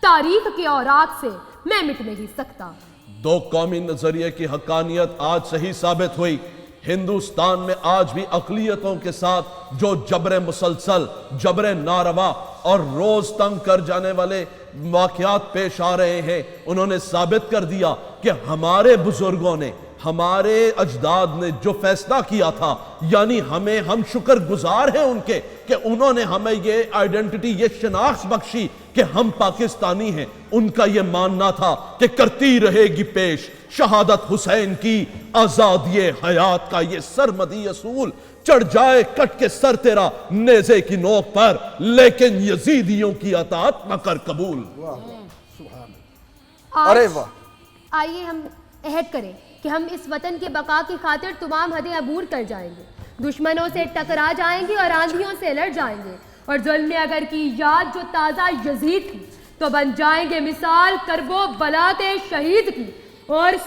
तारीख के औराक से मैं मिट नहीं सकता। दो कौमी नजरिए की हकानियत आज सही साबित हुई। हिंदुस्तान में आज भी अक़लियतों के साथ जो जबरे मुसलसल, जबरे नारवा और रोज तंग कर जाने वाले वाक़यात पेश आ रहे हैं, उन्होंने साबित कर दिया कि हमारे बुजुर्गों ने, हमारे अजदाद ने जो फैसला किया था, यानी हम शुक्रगुजार हैं उनके कि उन्होंने हमें ये आइडेंटिटी, ये शनाख्त बख्शी कि हम पाकिस्तानी हैं। उनका ये मानना था कि करती रहेगी पेश शहादत हुसैन की, आजादी हयात का ये सरमदी असूल, चढ़ जाए कट के सर तेरा नेज़े की नोक पर, लेकिन यजीदियों की अतात न कर कबूल। अरे वाह। आइए हम अहद करें कि हम इस वतन के बका की खातिर तमाम हदें अबूर कर जाएंगे, दुश्मनों से टकरा जाएंगे और आंधियों से लड़ जाएंगे, और जुल्म अगर की याद जो ताज़ा यजीद की तो बन जाएंगे मिसाल करबो बलाते शहीद की। और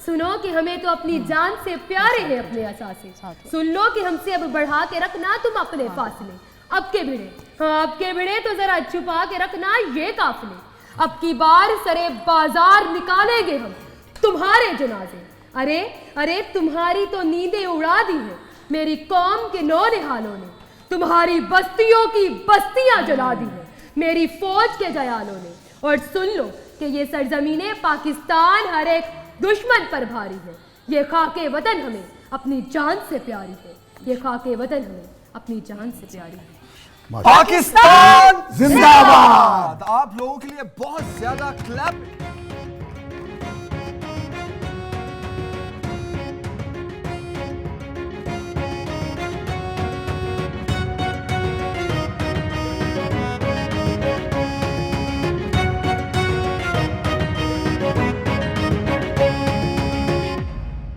सुनो कि हमें तो अपनी जान से प्यारे हैं अपने असासे, सुन लो कि हमसे अब बढ़ा के रखना तुम अपने फासले, अब के भिड़े तो जरा छुपा के रखना ये काफिले, अब की बार सरे बाजार निकालेंगे हम तुम्हारे जनाजे। अरे तुम्हारी तो नींदें उड़ा दी है मेरी कौम के नौनिहालों ने, तुम्हारी बस्तियों की बस्तियां जला दी है मेरी फौज के जयालों ने। और सुन लो कि ये सरजमीने पाकिस्तान हर एक दुश्मन पर भारी है, ये खाके वतन हमें अपनी जान से प्यारी है, ये खाके वतन हमें अपनी जान से प्यारी है। पाकिस्तान जिंदाबाद। आप लोगों के लिए बहुत ज्यादा क्लैप।